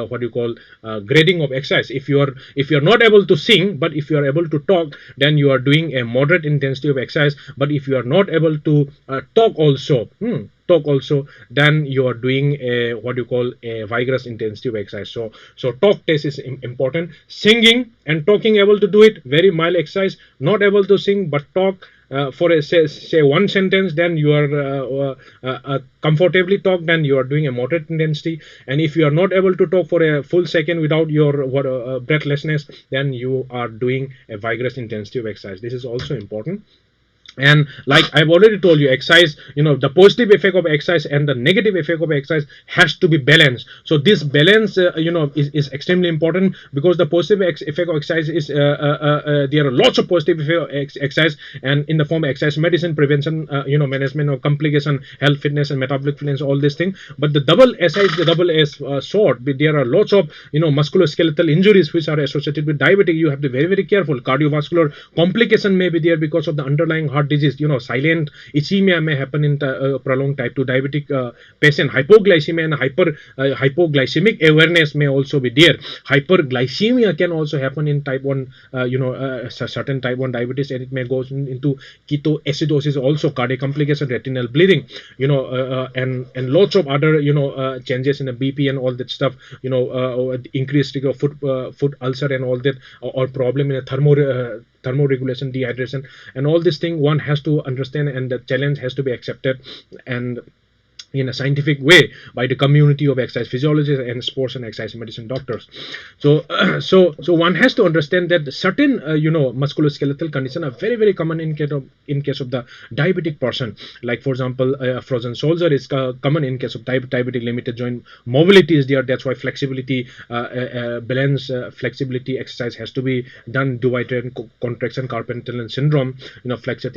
what you call grading of exercise. If you are not able to sing, but if you are able to talk, then you are doing a moderate intensity of exercise. But if you are not able to talk also, then you are doing a what you call a vigorous intensity of exercise. So talk test is important. Singing and talking, able to do it, very mild exercise. Not able to sing but talk for a say one sentence, then you are comfortably talk, then you are doing a moderate intensity. And if you are not able to talk for a full second without your breathlessness, then you are doing a vigorous intensity of exercise. This is also important. And like I've already told you, exercise, the positive effect of exercise and the negative effect of exercise has to be balanced. So this balance, is extremely important, because the positive effect of exercise is there are lots of positive effect of exercise, and in the form of exercise medicine, prevention, management of complication, health, fitness, and metabolic fitness, all these things. But the double S sort, there are lots of musculoskeletal injuries which are associated with diabetic. You have to be very, very careful. Cardiovascular complication may be there because of the underlying heart disease. Silent ischemia may happen in prolonged type 2 diabetic patient. Hypoglycemia and hypoglycemic awareness may also be there. Hyperglycemia can also happen in type 1 certain type 1 diabetes, and it may go into ketoacidosis also, cardiac complication, retinal bleeding, and lots of other changes in the BP and all that stuff, increased risk of foot ulcer and all that, or problem in a thermoregulation, dehydration, and all this thing one has to understand, and the challenge has to be accepted and in a scientific way by the community of exercise physiologists and sports and exercise medicine doctors. So one has to understand that certain musculoskeletal conditions are very, very common in case of the diabetic person. Like for example, frozen shoulder is common in case of diabetic. Limited joint mobility is there. That's why flexibility, balance, flexibility exercise has to be done. Duodenal contraction, carpal tunnel syndrome, flexor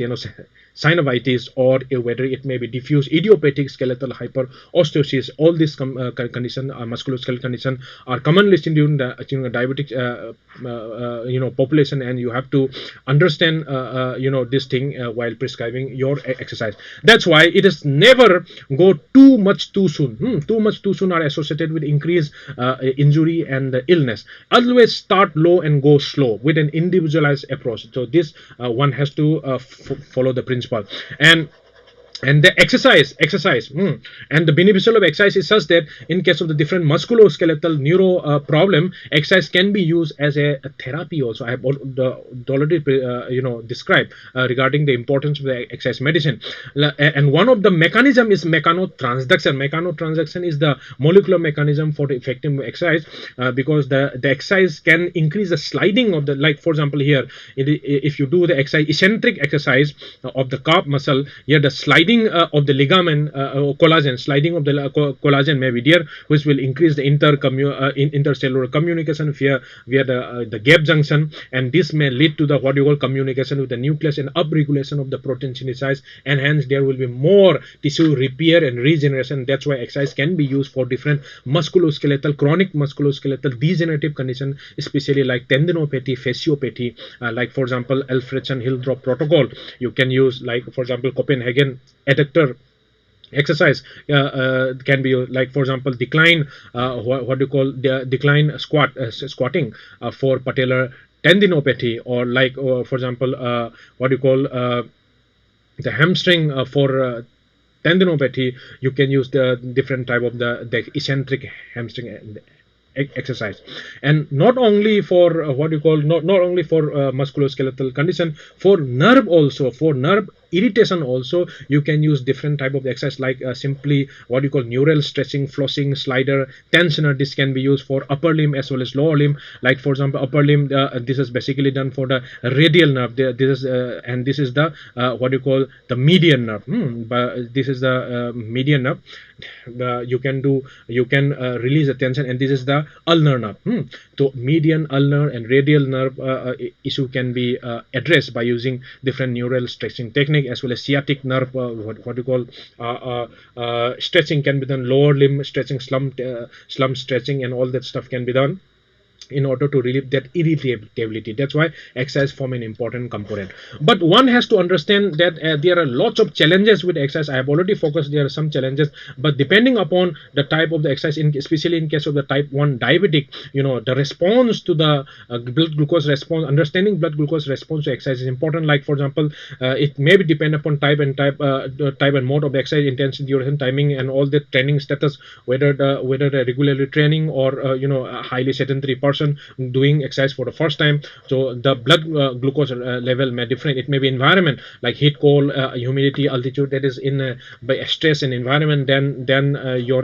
synovitis, or whether it may be diffuse idiopathic skeletal musculoskeletal hyperosteosis. All these condition, musculoskeletal condition, are commonly seen during the diabetic population, and you have to understand this thing while prescribing your exercise. That's why it is never go too much too soon. Too much too soon are associated with increased injury and illness. Always start low and go slow with an individualized approach. So this one has to follow the principle. And the exercise and the beneficial of exercise is such that in case of the different musculoskeletal neuro problem, exercise can be used as a therapy also. I have already described regarding the importance of the exercise medicine. And one of the mechanism is mechanotransduction. Mechanotransduction is the molecular mechanism for the effective exercise, because the exercise can increase the sliding of the, like for example here, if you do the exercise, eccentric exercise of the calf muscle, here the sliding of the ligament collagen, sliding of the collagen may be there, which will increase the intercellular communication via the gap junction, and this may lead to the what you call communication with the nucleus and upregulation of the protein synthesis, and hence there will be more tissue repair and regeneration. That's why exercise can be used for different musculoskeletal, chronic musculoskeletal degenerative condition, especially like tendinopathy, fasciopathy, like for example Alfredson-Hillthrop protocol. You can use, like for example Copenhagen adductor exercise can be like for example decline, what do you call the decline squatting for patellar tendinopathy, or like for example what do you call the hamstring for tendinopathy. You can use the different type of the eccentric hamstring exercise. And not only for what you call not only for musculoskeletal condition, for nerve also, for nerve irritation also, you can use different type of exercise, like simply what you call neural stretching, flossing, slider, tensioner. This can be used for upper limb as well as lower limb. Like for example upper limb, this is basically done for the radial nerve. This is and this is the what you call the median nerve. But this is the median nerve. You can release the tension, and this is the ulnar nerve. So median, ulnar and radial nerve issue can be addressed by using different neural stretching technique, as well as sciatic nerve, what you call stretching can be done, lower limb stretching, slump stretching, and all that stuff can be done in order to relieve that irritability. That's why exercise form an important component. But one has to understand that there are lots of challenges with exercise. I have already focused, there are some challenges, but depending upon the type of the exercise, especially in case of the type 1 diabetic, the response to the blood glucose response, understanding blood glucose response to exercise is important. Like for example, it may be depend upon type and mode of the exercise, intensity, duration, timing, and all the training status, whether the regularly training or a highly sedentary person doing exercise for the first time. So the blood glucose level may different. It may be environment like heat, cold, humidity, altitude, that is in by stress and environment. Then your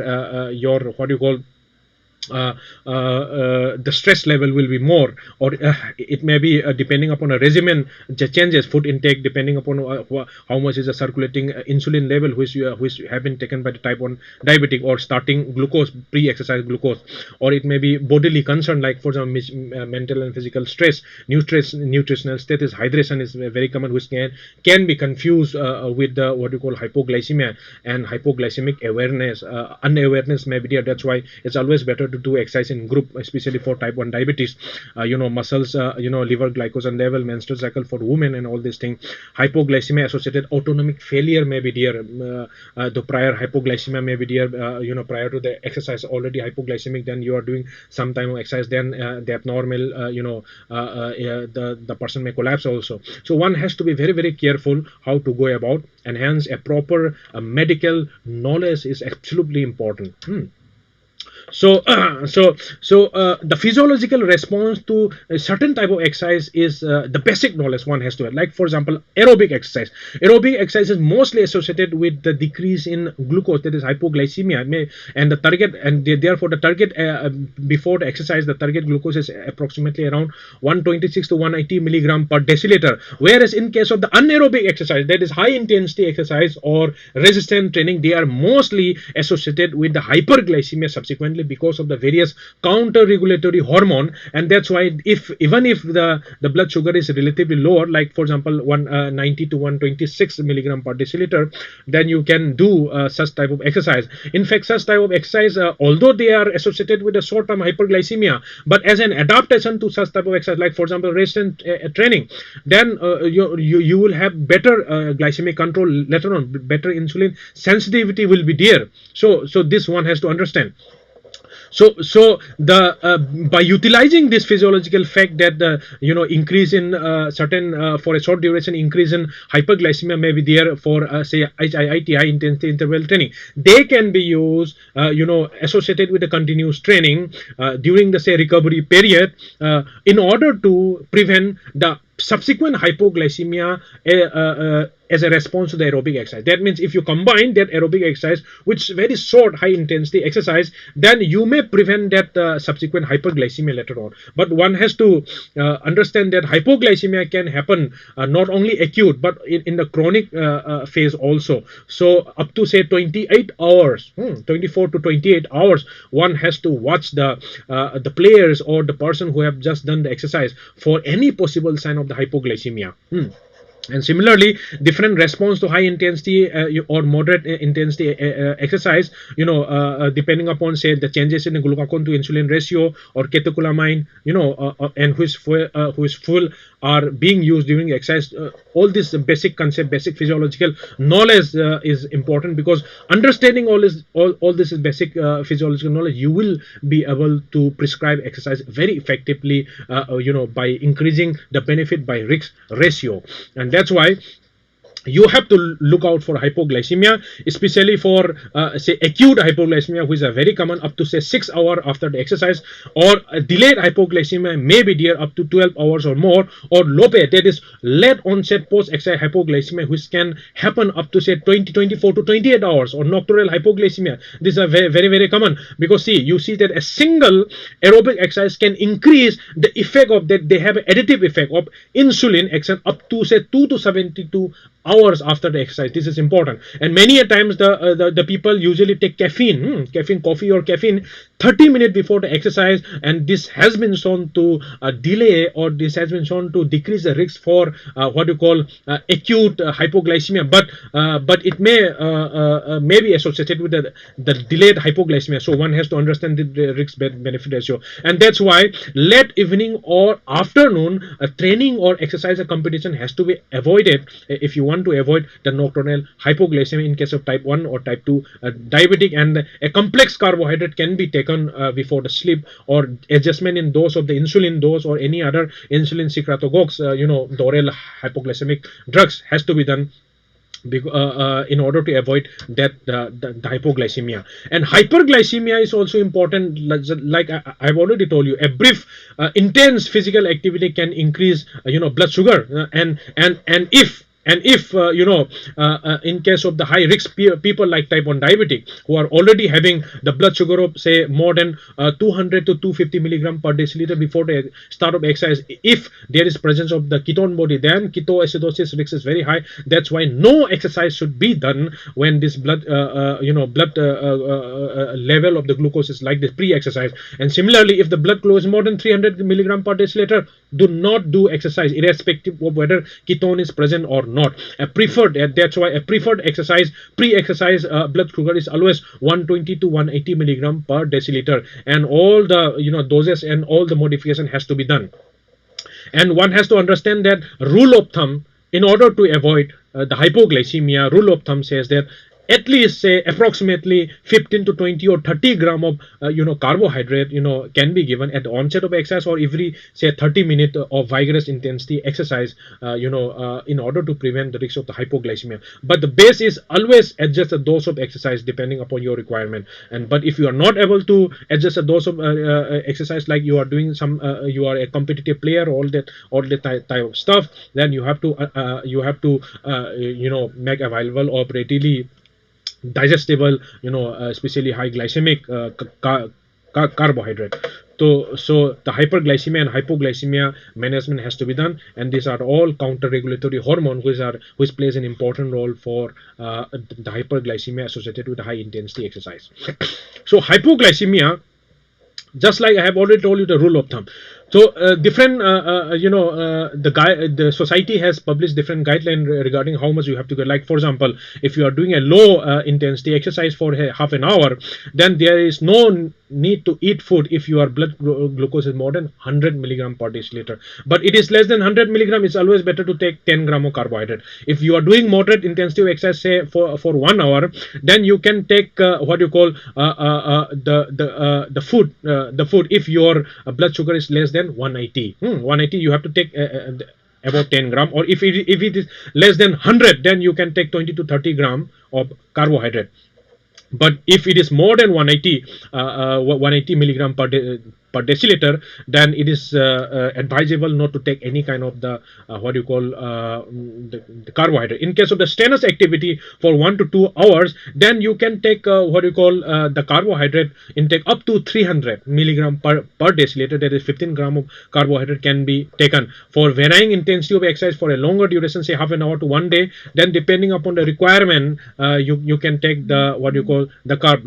what do you call the stress level will be more, or it may be depending upon a regimen changes, food intake, depending upon how much is the circulating insulin level which have been taken by the type 1 diabetic, or starting glucose, pre-exercise glucose, or it may be bodily concern, like for example mental and physical stress, nutritional status, hydration is very common, which can be confused with the what you call hypoglycemia and hypoglycemic awareness. Unawareness may be there. That's why it's always better to do exercise in group, especially for type 1 diabetes. Muscles, liver glycogen level, menstrual cycle for women, and all these things. Hypoglycemia associated autonomic failure may be there. The prior hypoglycemia may be there, prior to the exercise already hypoglycemic, then you are doing some time of exercise, then the abnormal, the person may collapse also. So one has to be very, very careful how to go about, and hence a proper medical knowledge is absolutely important. So the physiological response to a certain type of exercise is the basic knowledge one has to have. Like for example, aerobic exercise. Aerobic exercise is mostly associated with the decrease in glucose, that is hypoglycemia, and the target, and therefore the target before the exercise, the target glucose is approximately around 126 to 180 milligram per deciliter. Whereas in case of the anaerobic exercise, that is high intensity exercise or resistance training, they are mostly associated with the hyperglycemia subsequently, importantly because of the various counter regulatory hormone, and that's why even if the blood sugar is relatively lower, like for example 190 to 126 milligram per deciliter, then you can do such type of exercise. In fact, such type of exercise, although they are associated with a short-term hyperglycemia, but as an adaptation to such type of exercise, like for example resistance training, then you will have better glycemic control later on, better insulin sensitivity will be there. So this one has to understand. So the by utilizing this physiological fact that the increase in certain for a short duration increase in hyperglycemia may be there for say HIIT, high intensity interval training, they can be used associated with the continuous training during the say recovery period in order to prevent the subsequent hypoglycemia as a response to the aerobic exercise. That means if you combine that aerobic exercise with very short high intensity exercise, then you may prevent that subsequent hyperglycemia later on. But one has to understand that hypoglycemia can happen not only acute but in the chronic phase also. So up to say 28 hours, 24 to 28 hours, one has to watch the players or the person who have just done the exercise for any possible sign of the hypoglycemia. And similarly, different response to high intensity or moderate intensity exercise, depending upon say the changes in the glucagon to insulin ratio or catecholamine, and which fuel are being used during exercise. All this basic concept, basic physiological knowledge is important, because understanding all this is basic physiological knowledge, you will be able to prescribe exercise very effectively, by increasing the benefit by risk ratio. And that's why you have to look out for hypoglycemia, especially for say acute hypoglycemia, which are very common up to say 6 hours after the exercise, or delayed hypoglycemia may be there up to 12 hours or more, or LOPE, that is late onset post exercise hypoglycemia, which can happen up to say 24 to 28 hours, or nocturnal hypoglycemia. These are very, very, very common, because you see that a single aerobic exercise can increase the effect of that. They have an additive effect of insulin action up to say 2 to 72 hours after the exercise. This is important. And many a times the people usually take caffeine, coffee or caffeine 30 minutes before the exercise, and this has been shown to delay, or this has been shown to decrease the risk for what you call acute hypoglycemia, but it may be associated with the delayed hypoglycemia. So one has to understand the risk benefit ratio, and that's why late evening or afternoon training or exercise or competition has to be avoided if you want to avoid the nocturnal hypoglycemia in case of type 1 or type 2 diabetic. And a complex carbohydrate can be taken before the sleep, or adjustment in dose of the insulin dose or any other insulin secretagogues, the oral hypoglycemic drugs has to be done in order to avoid that the hypoglycemia. And hyperglycemia is also important. Like I've already told you, a brief intense physical activity can increase blood sugar, and if in case of the high risk people like type 1 diabetic, who are already having the blood sugar of say more than 200 to 250 milligram per deciliter before the start of exercise, if there is presence of the ketone body, then ketoacidosis risk is very high. That's why no exercise should be done when this blood level of the glucose is like this pre-exercise. And similarly, if the blood flow is more than 300 milligram per deciliter, do not do exercise, irrespective of whether ketone is present or not. That's why a preferred exercise, pre-exercise blood sugar is always 120 to 180 milligram per deciliter, and all the doses and all the modification has to be done. And one has to understand that rule of thumb, in order to avoid the hypoglycemia, rule of thumb says that at least say approximately 15 to 20 or 30 gram of carbohydrate can be given at the onset of exercise, or every say 30 minutes of vigorous intensity exercise in order to prevent the risk of the hypoglycemia. But the base is always adjust the dose of exercise depending upon your requirement. But if you are not able to adjust the dose of exercise, like you are doing you are a competitive player, all that type of stuff, then you have to make available of readily digestible, especially high glycemic carbohydrate. So the hyperglycemia and hypoglycemia management has to be done, and these are all counter-regulatory hormones which plays an important role for the hyperglycemia associated with high intensity exercise. So hypoglycemia Just like I have already told you the rule of thumb. So different the society has published different guidelines regarding how much you have to get. Like for example, if you are doing a low intensity exercise for half an hour, then there is no need to eat food if your blood glucose is more than 100 milligram per deciliter. But it is less than 100 milligram, it's always better to take 10 gram of carbohydrate. If you are doing moderate intensity exercise, say for 1 hour, then you can take what you call the food. If your blood sugar is less than 180, 180, you have to take about 10 gram, or if it is less than 100, then you can take 20 to 30 gram of carbohydrate. But if it is more than 180 milligram per deciliter, then it is advisable not to take any kind of the what you call the carbohydrate. In case of the strenuous activity for 1 to 2 hours, then you can take what you call the carbohydrate intake up to 300 milligram per deciliter. That is 15 gram of carbohydrate can be taken. For varying intensity of exercise for a longer duration, say half an hour to 1 day, then depending upon the requirement, you can take the what you call the carb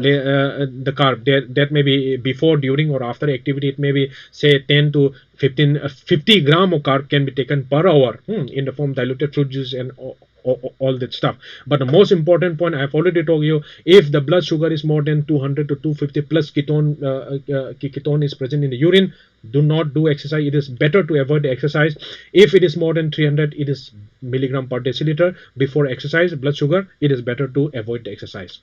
that may be before, during, or after activity. It may be say 10 to 50 gram of carb can be taken per hour in the form diluted fruit juice and all that stuff. But the most important point, I have already told you, if the blood sugar is more than 200 to 250 plus ketone is present in the urine, do not do exercise. It is better to avoid the exercise. If it is more than 300, it is milligram per deciliter before exercise blood sugar, it is better to avoid the exercise.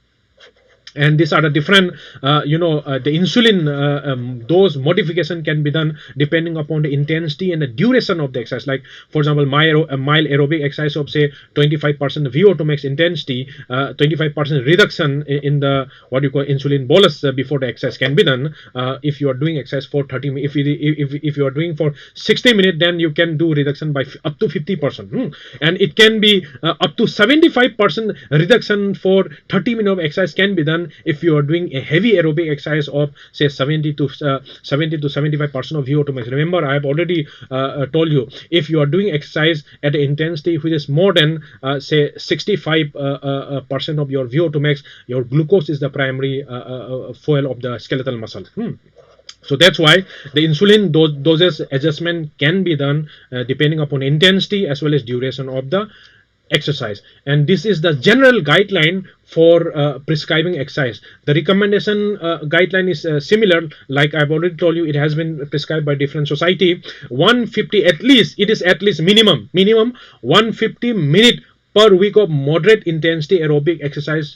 And these are the different the insulin dose modification can be done depending upon the intensity and the duration of the exercise. Like for example, mild aerobic exercise of say 25% VO2 max intensity, 25% reduction in the what you call insulin bolus before the exercise can be done. If you are doing exercise for 30 minutes, if you are doing for 60 minutes, then you can do reduction by up to 50%, and it can be up to 75% reduction for 30 minutes of exercise can be done if you are doing a heavy aerobic exercise of say 70 to 75% of VO2 max. Remember, I have already told you, if you are doing exercise at an intensity which is more than say 65% of your VO2 max, your glucose is the primary fuel of the skeletal muscle. So that's why the insulin doses adjustment can be done depending upon intensity as well as duration of the exercise. And this is the general guideline for prescribing exercise. The recommendation guideline is similar. Like I've already told you, it has been prescribed by different society. 150 at least, it is at least minimum 150 minute per week of moderate intensity aerobic exercise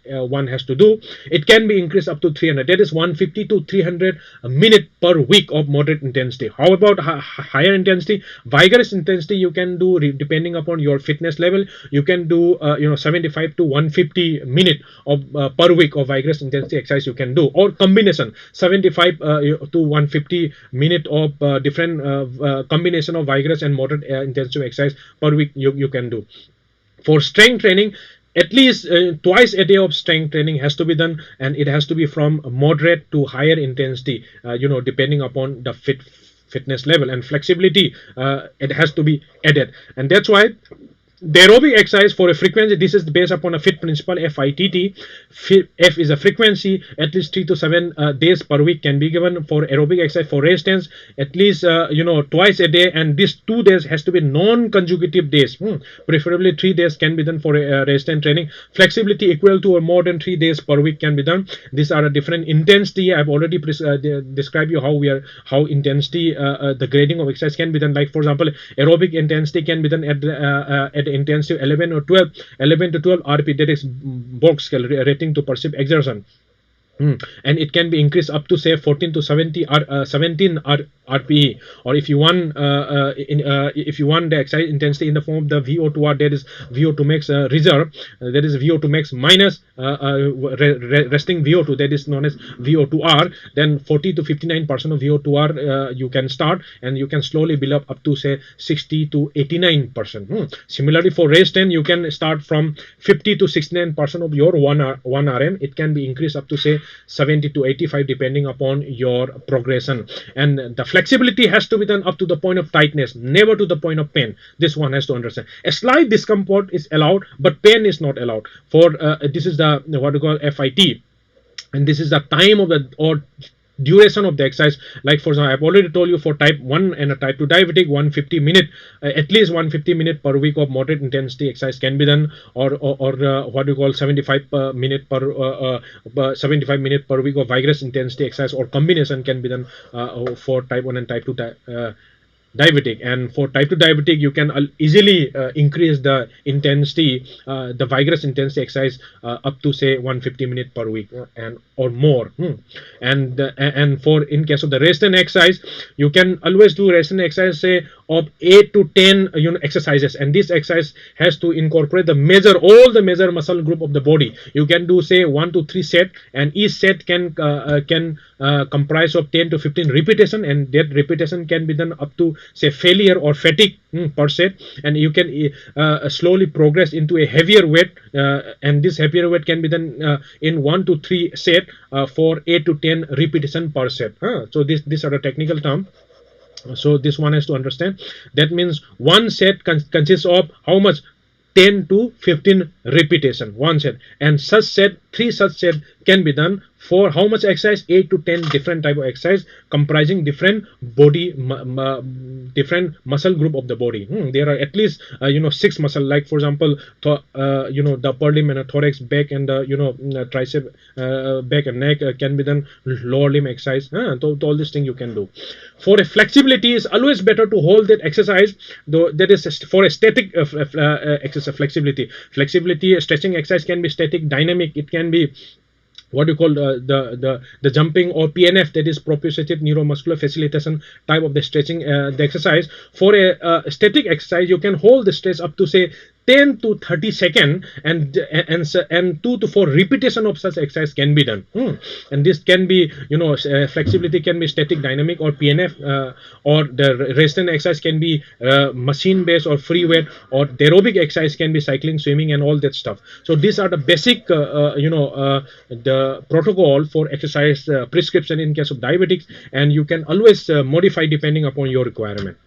one has to do. It can be increased up to 300, that is 150 to 300 minute per week of moderate intensity. How about higher intensity, vigorous intensity? You can do, depending upon your fitness level, you can do 75 to 150 minute of per week of vigorous intensity exercise you can do, or combination 75 to 150 minute of different combination of vigorous and moderate intensity exercise per week you can do. For strength training, at least twice a day of strength training has to be done, and it has to be from moderate to higher intensity, depending upon the fitness level. And flexibility, it has to be added. And that's why the aerobic exercise for a frequency, this is based upon a FIT principle, FITT. F is a frequency, at least 3 to 7 days per week can be given for aerobic exercise. For resistance, at least twice a day, and these 2 days has to be non-consecutive days. Preferably 3 days can be done for resistance training. Flexibility equal to or more than 3 days per week can be done. These are a different intensity. I've already described you how intensity the grading of exercise can be done. Like for example, aerobic intensity can be done at intensity 11 to 12 RP, that is Borg scale, rating to perceived exertion. And it can be increased up to say 14 to 17 RPE. Or if you want the exercise intensity in the form of the VO2R, that is VO2 max reserve, that is VO2 max minus resting VO2, that is known as VO2R, then 40 to 59% of VO2R you can start, and you can slowly build up to say 60 to 89%. Similarly, for resistance, you can start from 50 to 69% of your 1 RM. It can be increased up to say 70 to 85 depending upon your progression. And the flexibility has to be done up to the point of tightness, never to the point of pain. This one has to understand. A slight discomfort is allowed, but pain is not allowed. For this is the what we call FIT, and this is the time of the, or duration of the exercise. Like for example, I've already told you, for type 1 and a type 2 diabetic, 150-minute, at least 150-minute per week of moderate intensity exercise can be done, or what you call 75 minute per 75 minute per week of vigorous intensity exercise, or combination can be done for type 1 and type 2 diabetic. And for type 2 diabetic, you can easily increase the intensity, the vigorous intensity exercise, up to say 150 minutes per week, and or more. And for in case of the resistance exercise, you can always do resistance exercise, say of 8 to 10 exercises, and this exercise has to incorporate the all the major muscle group of the body. You can do say 1 to 3 set, and each set can comprise of 10 to 15 repetition, and that repetition can be done up to say failure or fatigue per set. And you can slowly progress into a heavier weight, and this heavier weight can be done in 1 to 3 set, for 8 to 10 repetition per set. So these are the technical term. So this one has to understand. That means one set consists of how much? 10 to 15 repetition, one set. And such set, 3 such set can be done for how much exercise? 8 to 10 different type of exercise, comprising different body, different muscle group of the body. There are at least 6 muscle, like for example, the upper limb and a thorax, back, and the tricep, back and neck can be done, lower limb exercise. So all these things you can do. For a flexibility, it's always better to hold that exercise, though that is for a static exercise. Flexibility stretching exercise can be static, dynamic. It can be what you call the jumping or PNF, that is proprioceptive neuromuscular facilitation type of the stretching, the exercise. For a static exercise, you can hold the stretch up to say 10 to 30 seconds, and 2 to 4 repetition of such exercise can be done. And this can be, flexibility can be static, dynamic, or PNF, or the resistance exercise can be machine based or free weight, or the aerobic exercise can be cycling, swimming, and all that stuff. So these are the basic the protocol for exercise prescription in case of diabetics, and you can always modify depending upon your requirement.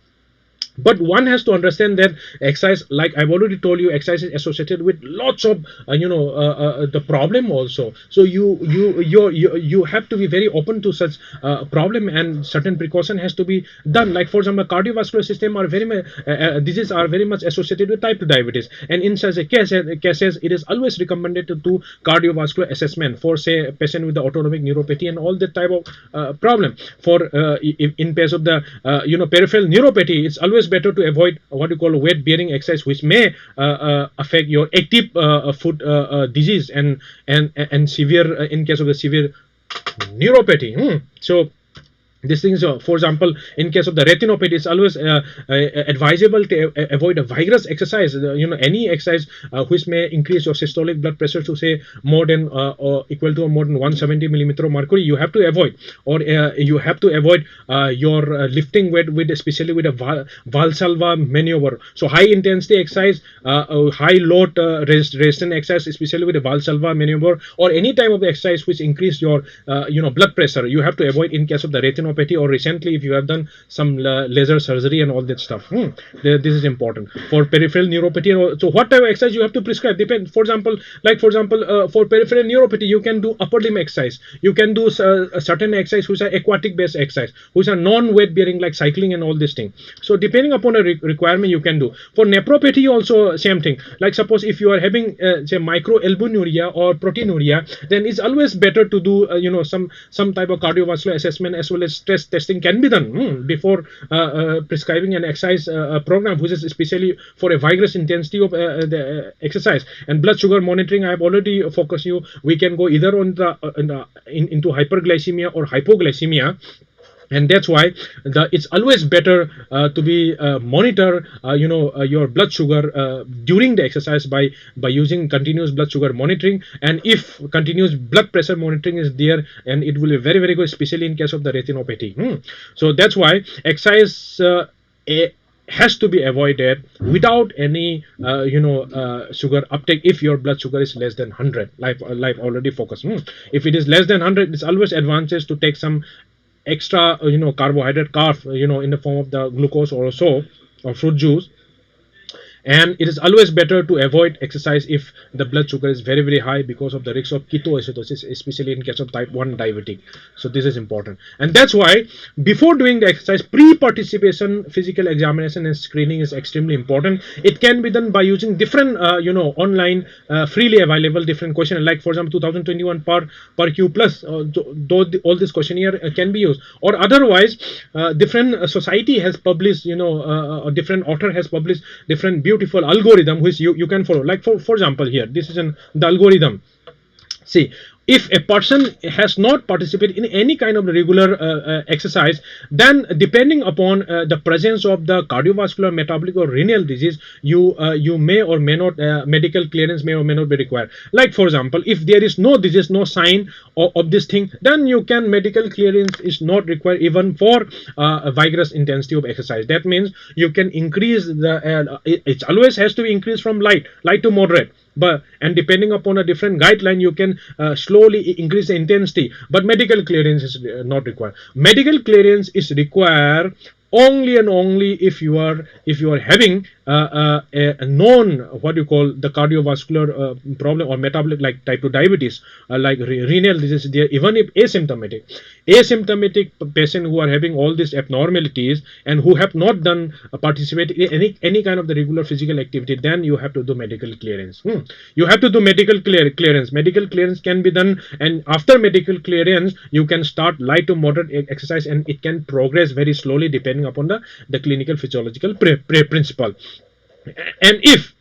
But one has to understand that exercise, like I've already told you, exercise is associated with lots of the problem also. So you have to be very open to such problem, and certain precaution has to be done. Like for example, cardiovascular system are diseases are very much associated with type 2 diabetes, and in such a cases it is always recommended to do cardiovascular assessment for say a patient with the autonomic neuropathy and all that type of problem. For in case of the peripheral neuropathy, it's always better to avoid what you call weight bearing exercise, which may affect your active foot disease and severe in case of the severe neuropathy. So these things, for example, in case of the retinopathy, it's always advisable to avoid a vigorous exercise. Any exercise which may increase your systolic blood pressure to say more than or equal to or more than 170 millimeter of mercury, you have to avoid. Or you have to avoid your lifting weight with, especially with a Valsalva maneuver. So high intensity exercise, high load resistance exercise, especially with a Valsalva maneuver, or any type of exercise which increase your blood pressure, you have to avoid in case of the retinopathy, or recently if you have done some laser surgery and all that stuff. This is important. For peripheral neuropathy, so what type of exercise you have to prescribe depends. For example, for peripheral neuropathy, you can do upper limb exercise, you can do certain exercise which are aquatic based exercise, which are non weight bearing, like cycling and all this thing. So depending upon a requirement, you can do. For nephropathy also same thing. Like suppose if you are having say microalbuminuria or proteinuria, then it's always better to do some type of cardiovascular assessment, as well as stress testing can be done before prescribing an exercise program, which is especially for a vigorous intensity of the exercise. And blood sugar monitoring, I have already focused you. We can go either on into hyperglycemia or hypoglycemia. And that's why it's always better to be monitor your blood sugar during the exercise by using continuous blood sugar monitoring. And if continuous blood pressure monitoring is there, and it will be very, very good, especially in case of the retinopathy. So that's why exercise has to be avoided without any sugar uptake if your blood sugar is less than 100, like already focused. If it is less than 100, it's always advantageous to take some extra carbohydrate in the form of the glucose or so, or fruit juice. And it is always better to avoid exercise if the blood sugar is very high, because of the risk of ketoacidosis, especially in case of type 1 diabetic. So this is important, and that's why before doing the exercise, pre-participation physical examination and screening is extremely important. It can be done by using different online freely available different questionnaire, like for example 2021 per Q plus, all this questionnaire can be used, or otherwise different society has published, a different author has published different beautiful algorithm which you can follow. Like for example, here this is the algorithm. See, if a person has not participated in any kind of regular exercise, then depending upon the presence of the cardiovascular, metabolic or renal disease, you may or may not, medical clearance may or may not be required. Like for example, if there is no disease, no sign of this thing, then medical clearance is not required even for a vigorous intensity of exercise. That means you can increase the it always has to be increased from light to moderate, and depending upon a different guideline, you can slowly increase the intensity, but medical clearance is not required. Medical clearance is required only and only if you are having a known, what you call, the cardiovascular problem or metabolic, like type 2 diabetes, like renal disease there. Even if asymptomatic patient who are having all these abnormalities and who have not done participate in any kind of the regular physical activity, then you have to do medical clearance. You have to do medical clearance. Medical clearance can be done, and after medical clearance you can start light to moderate exercise, and it can progress very slowly depending upon the clinical physiological principle. And if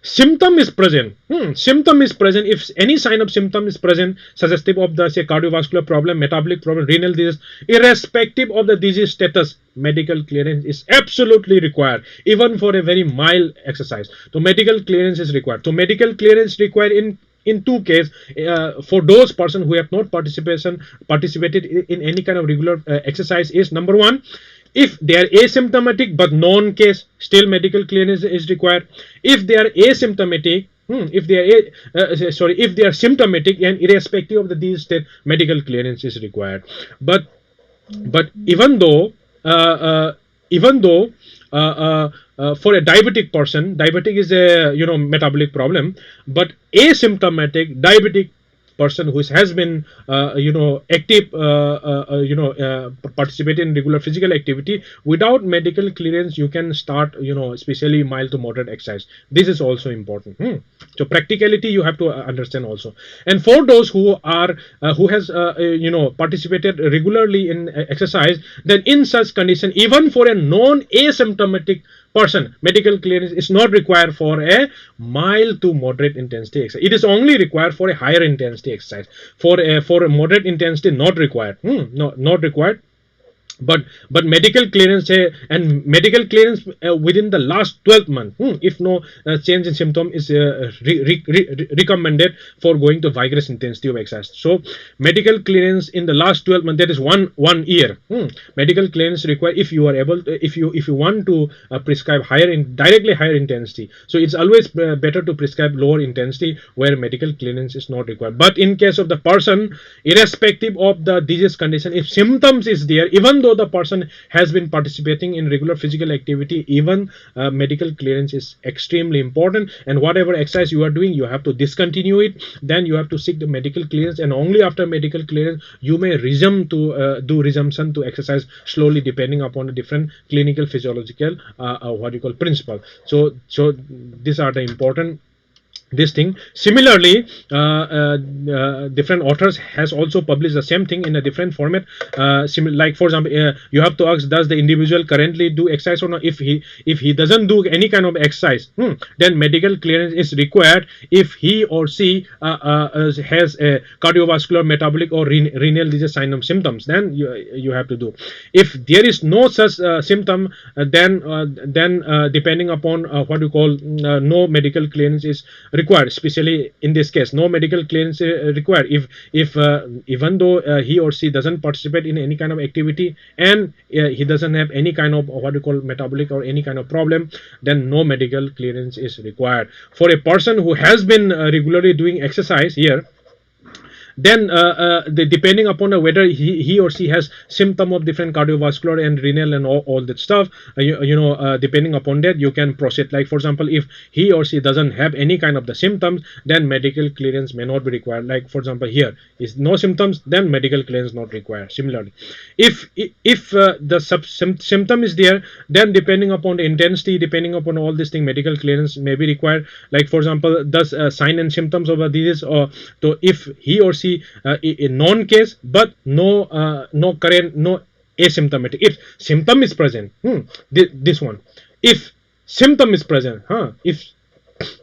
symptom is present, if any sign of symptom is present suggestive of the, say, cardiovascular problem, metabolic problem, renal disease, irrespective of the disease status, medical clearance is absolutely required, even for a very mild exercise. So medical clearance is required. So medical clearance required in two cases, for those persons who have not participated in any kind of regular exercise, is number one, if they are asymptomatic but known case, still medical clearance is required. If they are asymptomatic, if they are symptomatic and irrespective of the disease state, medical clearance is required. But even though for a diabetic person, diabetic is a metabolic problem, but asymptomatic diabetic person who has been active, participate in regular physical activity, without medical clearance you can start especially mild to moderate exercise. This is also important. So practicality you have to understand also. And for those who are who has participated regularly in exercise, then in such condition, even for a non asymptomatic person, medical clearance is not required for a mild to moderate intensity exercise. It is only required for a higher intensity exercise. For a moderate intensity, not required. Not required. But medical clearance, and medical clearance within the last 12 months, if no change in symptom, is recommended for going to vigorous intensity of exercise. So medical clearance in the last 12 months, that is one year, medical clearance required if you are able to, if you want to prescribe directly higher intensity. So it's always better to prescribe lower intensity where medical clearance is not required. But in case of the person, irrespective of the disease condition, if symptoms is there, even though the person has been participating in regular physical activity, even medical clearance is extremely important. And whatever exercise you are doing, you have to discontinue it, then you have to seek the medical clearance, and only after medical clearance you may resume to do resumption to exercise slowly, depending upon a different clinical physiological what you call principle. So these are the important this thing. Similarly, different authors has also published the same thing in a different format. Like for example, you have to ask, does the individual currently do exercise or not? If he doesn't do any kind of exercise, then medical clearance is required. If he or she has a cardiovascular, metabolic or renal disease sign of symptoms, then you have to do. If there is no such symptom, then depending upon what you call no medical clearance is required. Especially in this case, no medical clearance required if even though he or she doesn't participate in any kind of activity, and he doesn't have any kind of what you call metabolic or any kind of problem, then no medical clearance is required. For a person who has been regularly doing exercise here, then depending upon whether he or she has symptom of different cardiovascular and renal and all that stuff, depending upon that you can proceed. Like for example, if he or she doesn't have any kind of the symptoms, then medical clearance may not be required. Like for example, here is no symptoms, then medical clearance not required. Similarly, if the symptom is there, then depending upon the intensity, depending upon all these things, medical clearance may be required. Like for example, does sign and symptoms of a disease, or so if he or she in non-case but no current, no asymptomatic. If symptom is present, this one. If symptom is present, if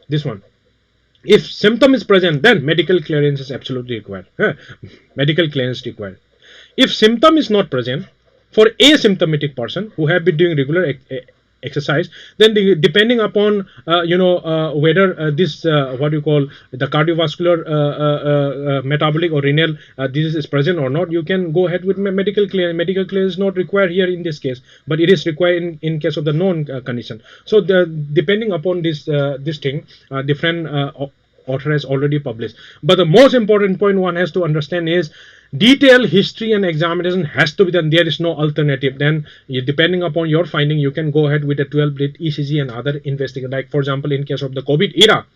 this one. If symptom is present, then medical clearance is absolutely required. Medical clearance required. If symptom is not present, for asymptomatic person who have been doing regular exercise, then depending upon whether this what you call the cardiovascular metabolic or renal disease is present or not, you can go ahead with medical clearance. Medical clearance is not required here in this case, but it is required in case of the known condition. So depending upon this thing, different author has already published. But the most important point one has to understand is detailed history and examination has to be done. There is no alternative. Then depending upon your finding, you can go ahead with a 12-lead ECG and other investigation. Like for example, in case of the COVID era,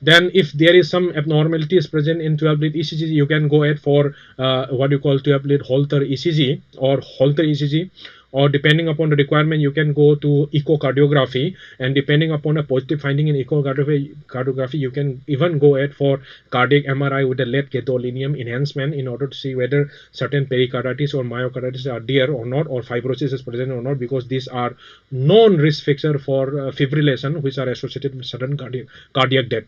then if there is some abnormalities present in 12-lead ECG, you can go ahead for what you call 12-lead Holter ECG or Holter ECG. Or depending upon the requirement, you can go to echocardiography, and depending upon a positive finding in echocardiography, you can even go ahead for cardiac MRI with a lead gadolinium enhancement in order to see whether certain pericarditis or myocarditis are there or not, or fibrosis is present or not, because these are known risk factor for fibrillation, which are associated with sudden cardiac death.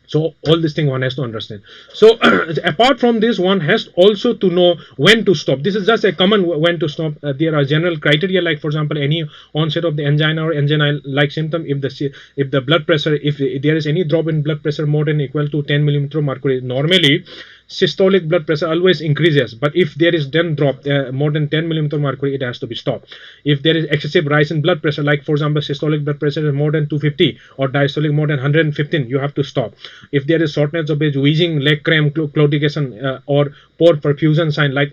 So all this thing one has to understand. So apart from this, one has also to know when to stop. This is just a common when to stop. There are general criteria, like for example, any onset of the angina or angina-like symptom, if the blood pressure, if there is any drop in blood pressure more than equal to 10 millimeter mercury. Normally systolic blood pressure always increases, but if there is then drop more than 10 millimeter mercury, it has to be stopped. If there is excessive rise in blood pressure, like for example systolic blood pressure is more than 250 or diastolic more than 115, you have to stop. If there is shortness of breath, wheezing, leg cramp, claudication, or poor perfusion sign, like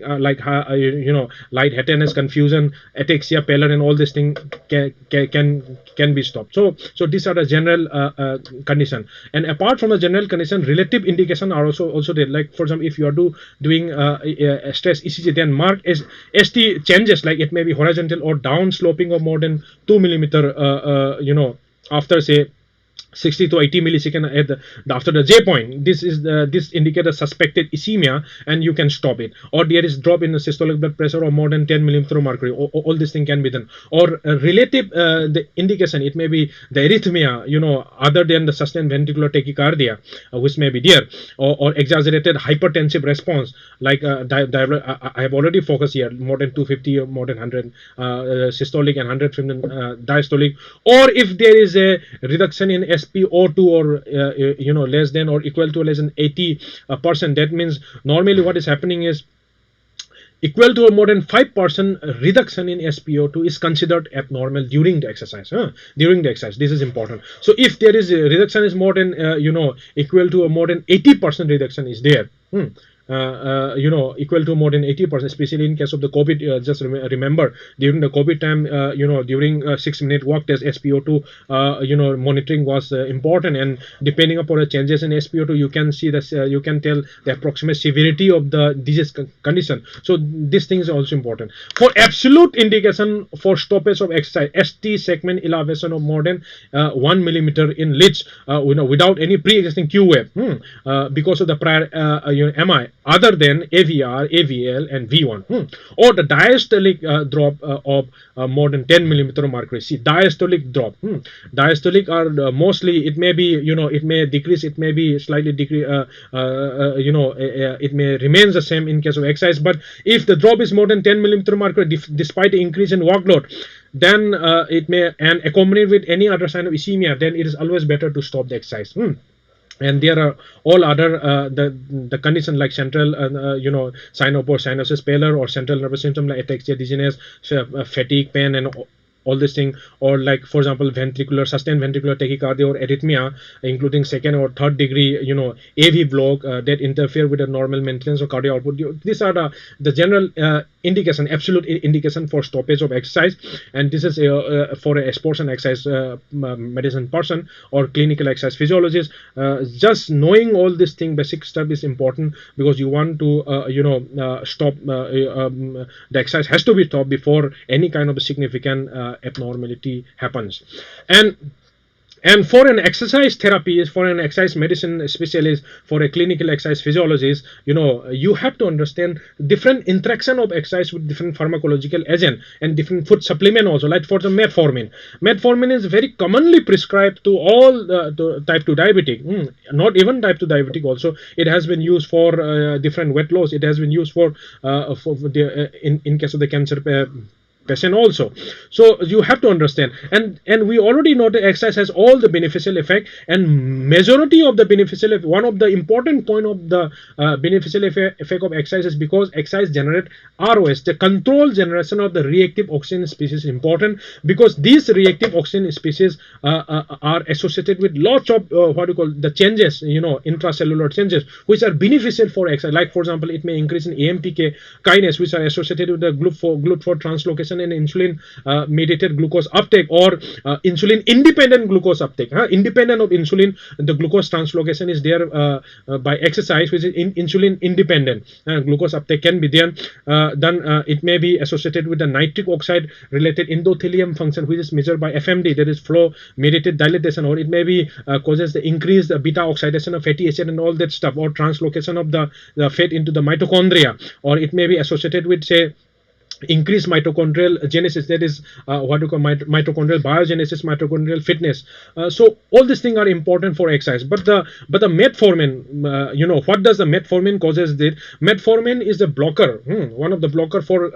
lightheadedness, confusion, ataxia, pallor, and all these things can be stopped. So these are the general condition. And apart from the general condition, relative indication are also there. Like for example, if you are doing stress ECG, then mark as ST changes, like it may be horizontal or down sloping of more than 2 millimeter after say 60 to 80 millisecond after the J point. This indicates a suspected ischemia, and you can stop it. Or there is drop in the systolic blood pressure of more than 10 millimeter mercury. All this thing can be done. Or relative the indication, it may be the arrhythmia, other than the sustained ventricular tachycardia, which may be there, or exaggerated hypertensive response, like I have already focused here, more than 250 or more than 100 systolic and 115 diastolic. Or if there is a reduction in SpO2 or less than or equal to less than 80%, that means normally what is happening is equal to or more than 5% reduction in SpO2 is considered abnormal during the exercise. During the exercise, this is important. So if there is a reduction is more than equal to or more than 80% reduction is there. Equal to more than 80%, especially in case of the COVID. Just remember during the COVID time, during 6-minute walk test, SpO2, monitoring was important, and depending upon the changes in SpO2, you can see that you can tell the approximate severity of the disease condition. So this thing is also important. For absolute indication for stoppage of exercise, ST segment elevation of more than 1 millimeter in leads, without any pre-existing Q wave, because of the prior MI, other than AVR, AVL, and V1, or the diastolic drop of more than 10 millimeter mercury. See, diastolic drop. Diastolic are mostly, it may be, it may decrease, it may be slightly decrease, it may remain the same in case of exercise. But if the drop is more than 10 millimeter mercury, despite the increase in workload, then it may, and accompanied with any other sign of ischemia, then it is always better to stop the exercise. And there are all other the condition like central sinople, sinuses, pallor, or central nervous system like ataxia, dizziness, fatigue, pain, and all this thing, or like for example sustained ventricular tachycardia or arrhythmia, including second or third degree, AV block that interfere with the normal maintenance of cardiac output. These are the general indication, absolute indication for stoppage of exercise. And this is for a sports and exercise medicine person or clinical exercise physiologist. Just knowing all this thing, basic stuff is important, because you want to stop the exercise has to be stopped before any kind of significant abnormality happens. And for an exercise therapist, for an exercise medicine specialist, for a clinical exercise physiologist, you have to understand different interaction of exercise with different pharmacological agent and different food supplement also. Like for the metformin. Metformin is very commonly prescribed to all to type 2 diabetic. Not even type 2 diabetic also. It has been used for different weight loss. It has been used for in case of the cancer patient also. So you have to understand, and we already know that exercise has all the beneficial effect, and majority of the beneficial effect, one of the important point of the beneficial effect of exercise is because exercise generate ROS, the controlled generation of the reactive oxygen species is important, because these reactive oxygen species are associated with lots of what you call the changes, intracellular changes, which are beneficial for exercise. Like for example, it may increase in AMPK kinase, which are associated with the GLUT4 translocation and insulin mediated glucose uptake, or insulin independent glucose uptake. Independent of insulin, the glucose translocation is there by exercise, which is insulin independent. Glucose uptake can be there. Then it may be associated with the nitric oxide related endothelium function, which is measured by FMD, that is flow mediated dilatation, or it may be causes the increased beta oxidation of fatty acid and all that stuff, or translocation of the fat into the mitochondria, or it may be associated with, say, increased mitochondrial genesis, that is what you call mitochondrial biogenesis, mitochondrial fitness. So all these things are important for exercise. But the metformin, what does the metformin causes? That metformin is a blocker, one of the blocker for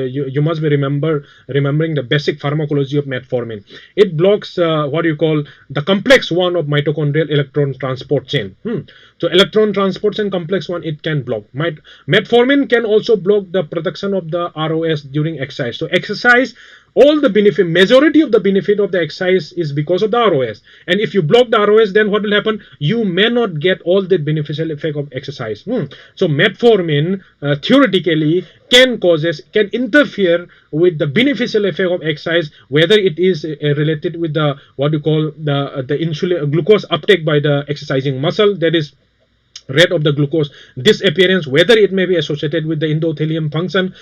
you must be remembering the basic pharmacology of metformin. It blocks what you call the complex one of mitochondrial electron transport chain. So electron transport chain complex one, it can block. Metformin can also block the production of the ROS during exercise. So exercise, all the benefit, majority of the benefit of the exercise is because of the ROS. And if you block the ROS, then what will happen? You may not get all the beneficial effect of exercise. So metformin theoretically can interfere with the beneficial effect of exercise, whether it is related with the what you call the insulin glucose uptake by the exercising muscle, that is rate of the glucose disappearance, whether it may be associated with the endothelium function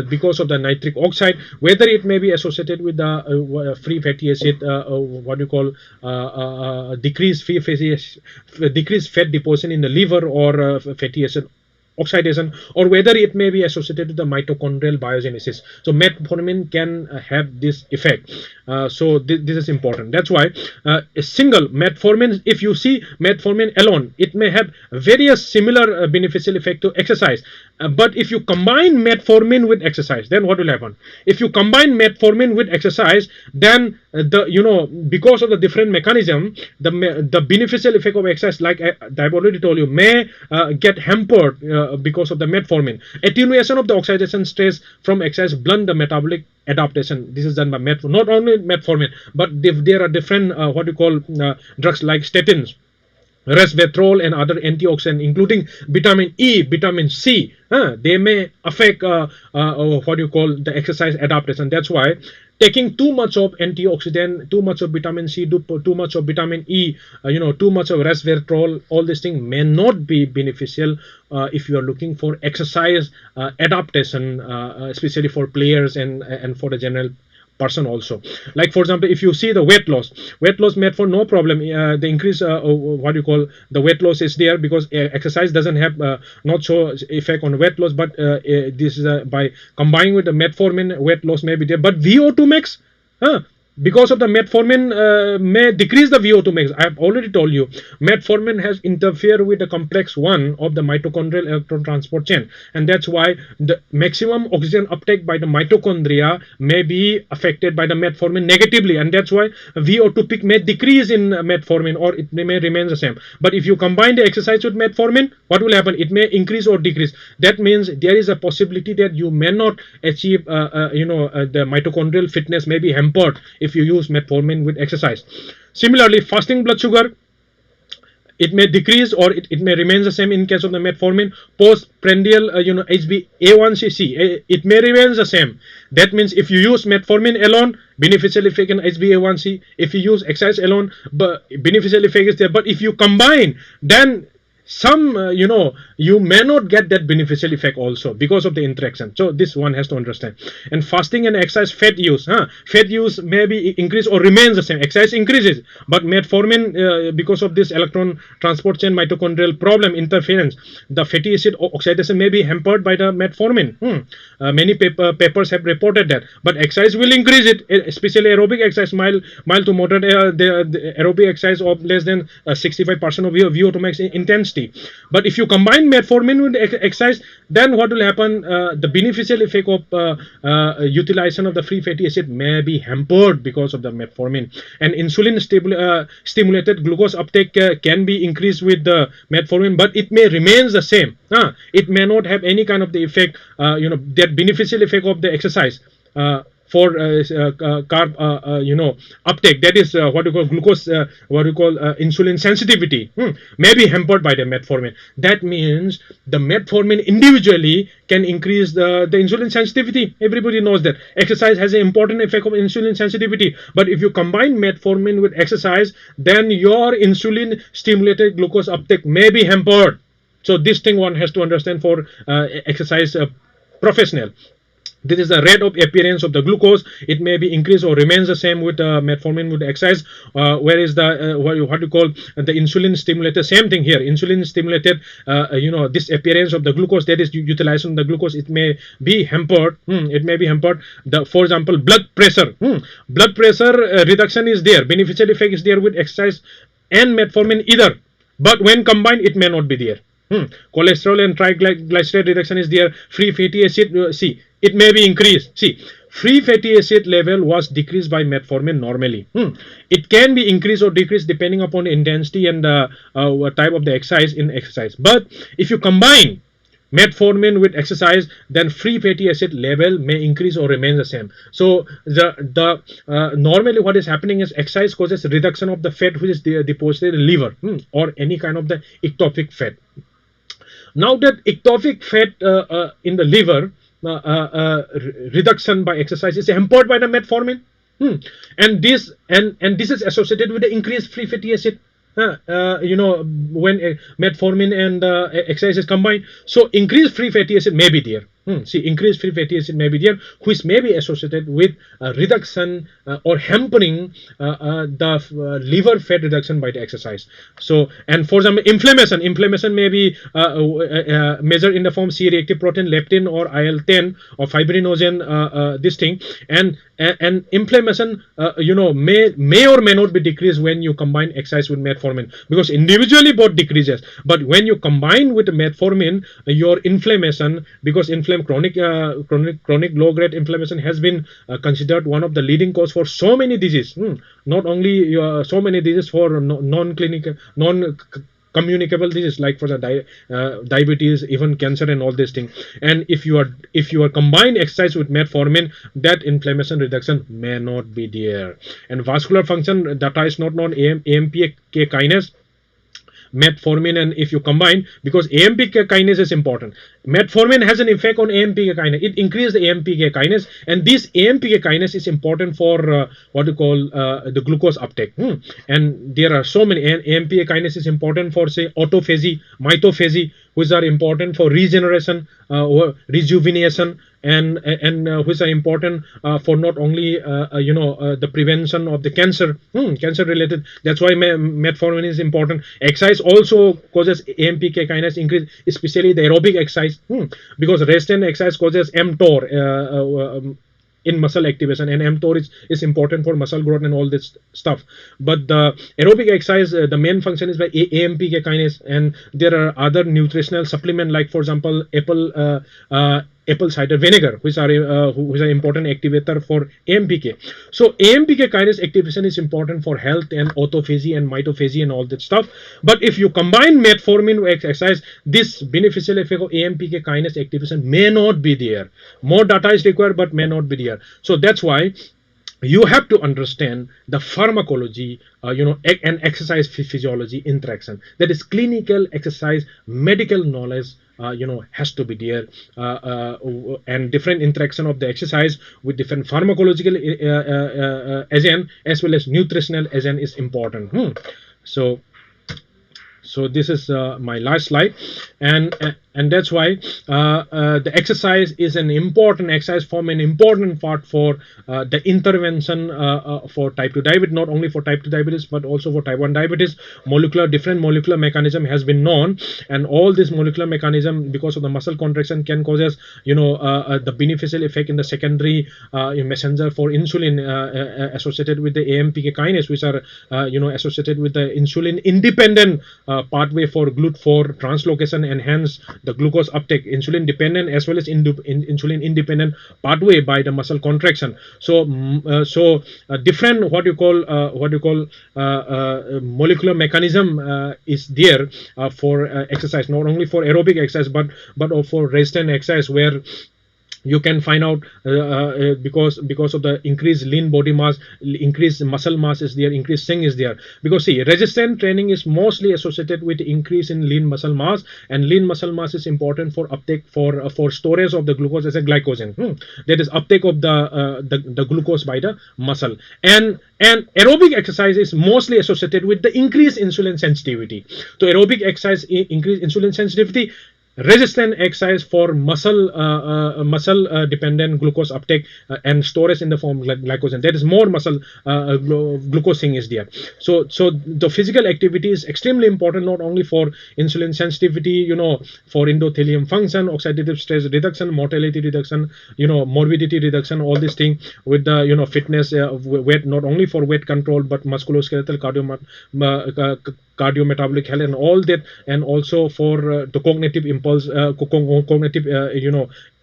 because of the nitric oxide, whether it may be associated with the free fatty acid, what you call decreased fat deposition in the liver, or fatty acid oxidation, or whether it may be associated with the mitochondrial biogenesis. So metformin can have this effect. So this is important. That's why a single metformin, if you see metformin alone, it may have various similar beneficial effect to exercise. But if you combine metformin with exercise, then what will happen? If you combine metformin with exercise, then because of the different mechanism, the beneficial effect of exercise, like I've already told you, may get hampered because of the metformin. Attenuation of the oxidation stress from exercise blunt the metabolic adaptation. This is done by metformin. Not only metformin, but if there are different what you call drugs like statins, resveratrol, and other antioxidants, including vitamin E, vitamin C, they may affect what you call the exercise adaptation. That's why taking too much of antioxidant, too much of vitamin C, too much of vitamin E, too much of resveratrol, all these things may not be beneficial if you are looking for exercise adaptation, especially for players and for the general person also. Like for example, if you see the weight loss made for no problem, the increase what you call the weight loss is there because exercise doesn't have not so effect on weight loss, but this is by combining with the metformin, weight loss may be there. But VO2 max, because of the metformin may decrease the VO2 max. I have already told you metformin has interfered with the complex 1 of the mitochondrial electron transport chain, and that's why the maximum oxygen uptake by the mitochondria may be affected by the metformin negatively, and that's why VO2 peak may decrease in metformin, or it may remain the same. But if you combine the exercise with metformin, what will happen? It may increase or decrease. That means there is a possibility that you may not achieve the mitochondrial fitness may be hampered if you use metformin with exercise. Similarly, fasting blood sugar, it may decrease or it may remain the same in case of the metformin. Postprandial HbA1c, it may remain the same. That means if you use metformin alone, beneficial effect in HbA1c. If you use exercise alone, but beneficial effect is there. But if you combine, then some you may not get that beneficial effect also because of the interaction. So this one has to understand. And fasting and exercise fat use, fat use may be increase or remains the same. Exercise increases, but metformin because of this electron transport chain mitochondrial problem interference, the fatty acid oxidation may be hampered by the metformin. Many papers have reported that. But exercise will increase it, especially aerobic exercise, mild to moderate the aerobic exercise of less than 65% of your VO2 max intensity. But if you combine metformin with exercise, then what will happen? The beneficial effect of utilization of the free fatty acid may be hampered because of the metformin. And insulin stimulated glucose uptake can be increased with the metformin, but it may remain the same. It may not have any kind of the effect, that beneficial effect of the exercise. For carb uptake, that is what you call glucose, insulin sensitivity, may be hampered by the metformin. That means the metformin individually can increase the insulin sensitivity. Everybody knows that exercise has an important effect of insulin sensitivity, but if you combine metformin with exercise, then your insulin stimulated glucose uptake may be hampered. So this thing one has to understand for exercise professional. This is the rate of appearance of the glucose. It may be increased or remains the same with metformin with exercise. Whereas the what you call the insulin stimulated, same thing here. Insulin stimulated, this appearance of the glucose, that is utilization of the glucose, it may be hampered. It may be hampered. For example, blood pressure. Blood pressure reduction is there. Beneficial effect is there with exercise and metformin either. But when combined, it may not be there. Cholesterol and triglyceride reduction is there. Free fatty acid, it may be increased. See, free fatty acid level was decreased by metformin normally. It can be increased or decreased depending upon the intensity and type of the exercise in exercise. But if you combine metformin with exercise, then free fatty acid level may increase or remain the same. So the normally what is happening is exercise causes reduction of the fat which is deposited in the liver or any kind of the ectopic fat. Now that ectopic fat in the liver reduction by exercise is hampered by the metformin, and this is associated with the increased free fatty acid. When metformin and exercise is combined, so increased free fatty acid may be there. Increased free fatty acid may be there, which may be associated with reduction or hampering the liver fat reduction by the exercise. So, and for example, inflammation may be measured in the form C-reactive protein, leptin, or IL-10 or fibrinogen. This thing, and inflammation, may or may not be decreased when you combine exercise with metformin, because individually both decreases, but when you combine with metformin, your inflammation, because chronic low-grade inflammation has been considered one of the leading cause for so many diseases. Not only so many diseases for non-communicable diseases like for the diabetes, even cancer, and all these things. And if you are combine exercise with metformin, that inflammation reduction may not be there. And vascular function, data is not known. AMPK kinase, metformin, and if you combine, because AMPK kinase is important. Metformin has an effect on AMPK kinase. It increases the AMPK kinase, and this AMPK kinase is important for what you call the glucose uptake. And there are so many. And AMPK kinase is important for, say, autophagy, mitophagy, which are important for regeneration, or rejuvenation, and which are important for not only the prevention of the cancer related. That's why metformin is important. Exercise also causes AMPK kinase increase, especially the aerobic exercise, because rest and exercise causes mTOR, in muscle activation, and mTOR is important for muscle growth and all this stuff. But the aerobic exercise, the main function is by AMPK kinase, and there are other nutritional supplement, like for example apple cider vinegar, which are important activator for AMPK. So AMPK kinase activation is important for health and autophagy and mitophagy and all that stuff. But if you combine metformin with exercise, this beneficial effect of AMPK kinase activation may not be there. More data is required, but may not be there. So that's why you have to understand the pharmacology, and exercise physiology interaction. That is clinical exercise, medical knowledge, has to be there, and different interaction of the exercise with different pharmacological agent as well as nutritional agent is important. So this is my last slide, and that's why the exercise is an important exercise, form an important part for the intervention for type 2 diabetes, not only for type 2 diabetes but also for type 1 diabetes. Different molecular mechanism has been known, and all this molecular mechanism, because of the muscle contraction, can causes the beneficial effect in the secondary messenger for insulin associated with the AMPK kinase, which are associated with the insulin independent pathway for GLUT4 translocation, and hence the glucose uptake, insulin dependent as well as insulin independent pathway by the muscle contraction. So different molecular mechanism is there for exercise, not only for aerobic exercise but also for resistance exercise, where you can find out because of the increased lean body mass, increased muscle mass is there, increased SING is there. Because see, resistance training is mostly associated with increase in lean muscle mass, and lean muscle mass is important for uptake for storage of the glucose as a glycogen. That is uptake of the glucose by the muscle. And aerobic exercise is mostly associated with the increased insulin sensitivity. So aerobic exercise increase insulin sensitivity, resistant exercise for muscle dependent glucose uptake and storage in the form of glycogen. That is more muscle glucose thing is there. So the physical activity is extremely important, not only for insulin sensitivity, for endothelium function, oxidative stress reduction, mortality reduction, morbidity reduction, all these things with the fitness, weight, not only for weight control but musculoskeletal, cardiometabolic health and all that, and also for the cognitive impulse, cognitive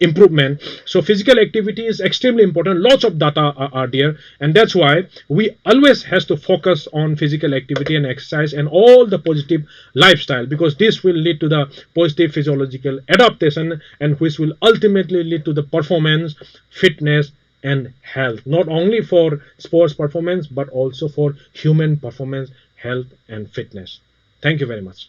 improvement. So physical activity is extremely important. Lots of data are there, and that's why we always has to focus on physical activity and exercise and all the positive lifestyle, because this will lead to the positive physiological adaptation, and which will ultimately lead to the performance, fitness and health, not only for sports performance but also for human performance, health and fitness. Thank you very much.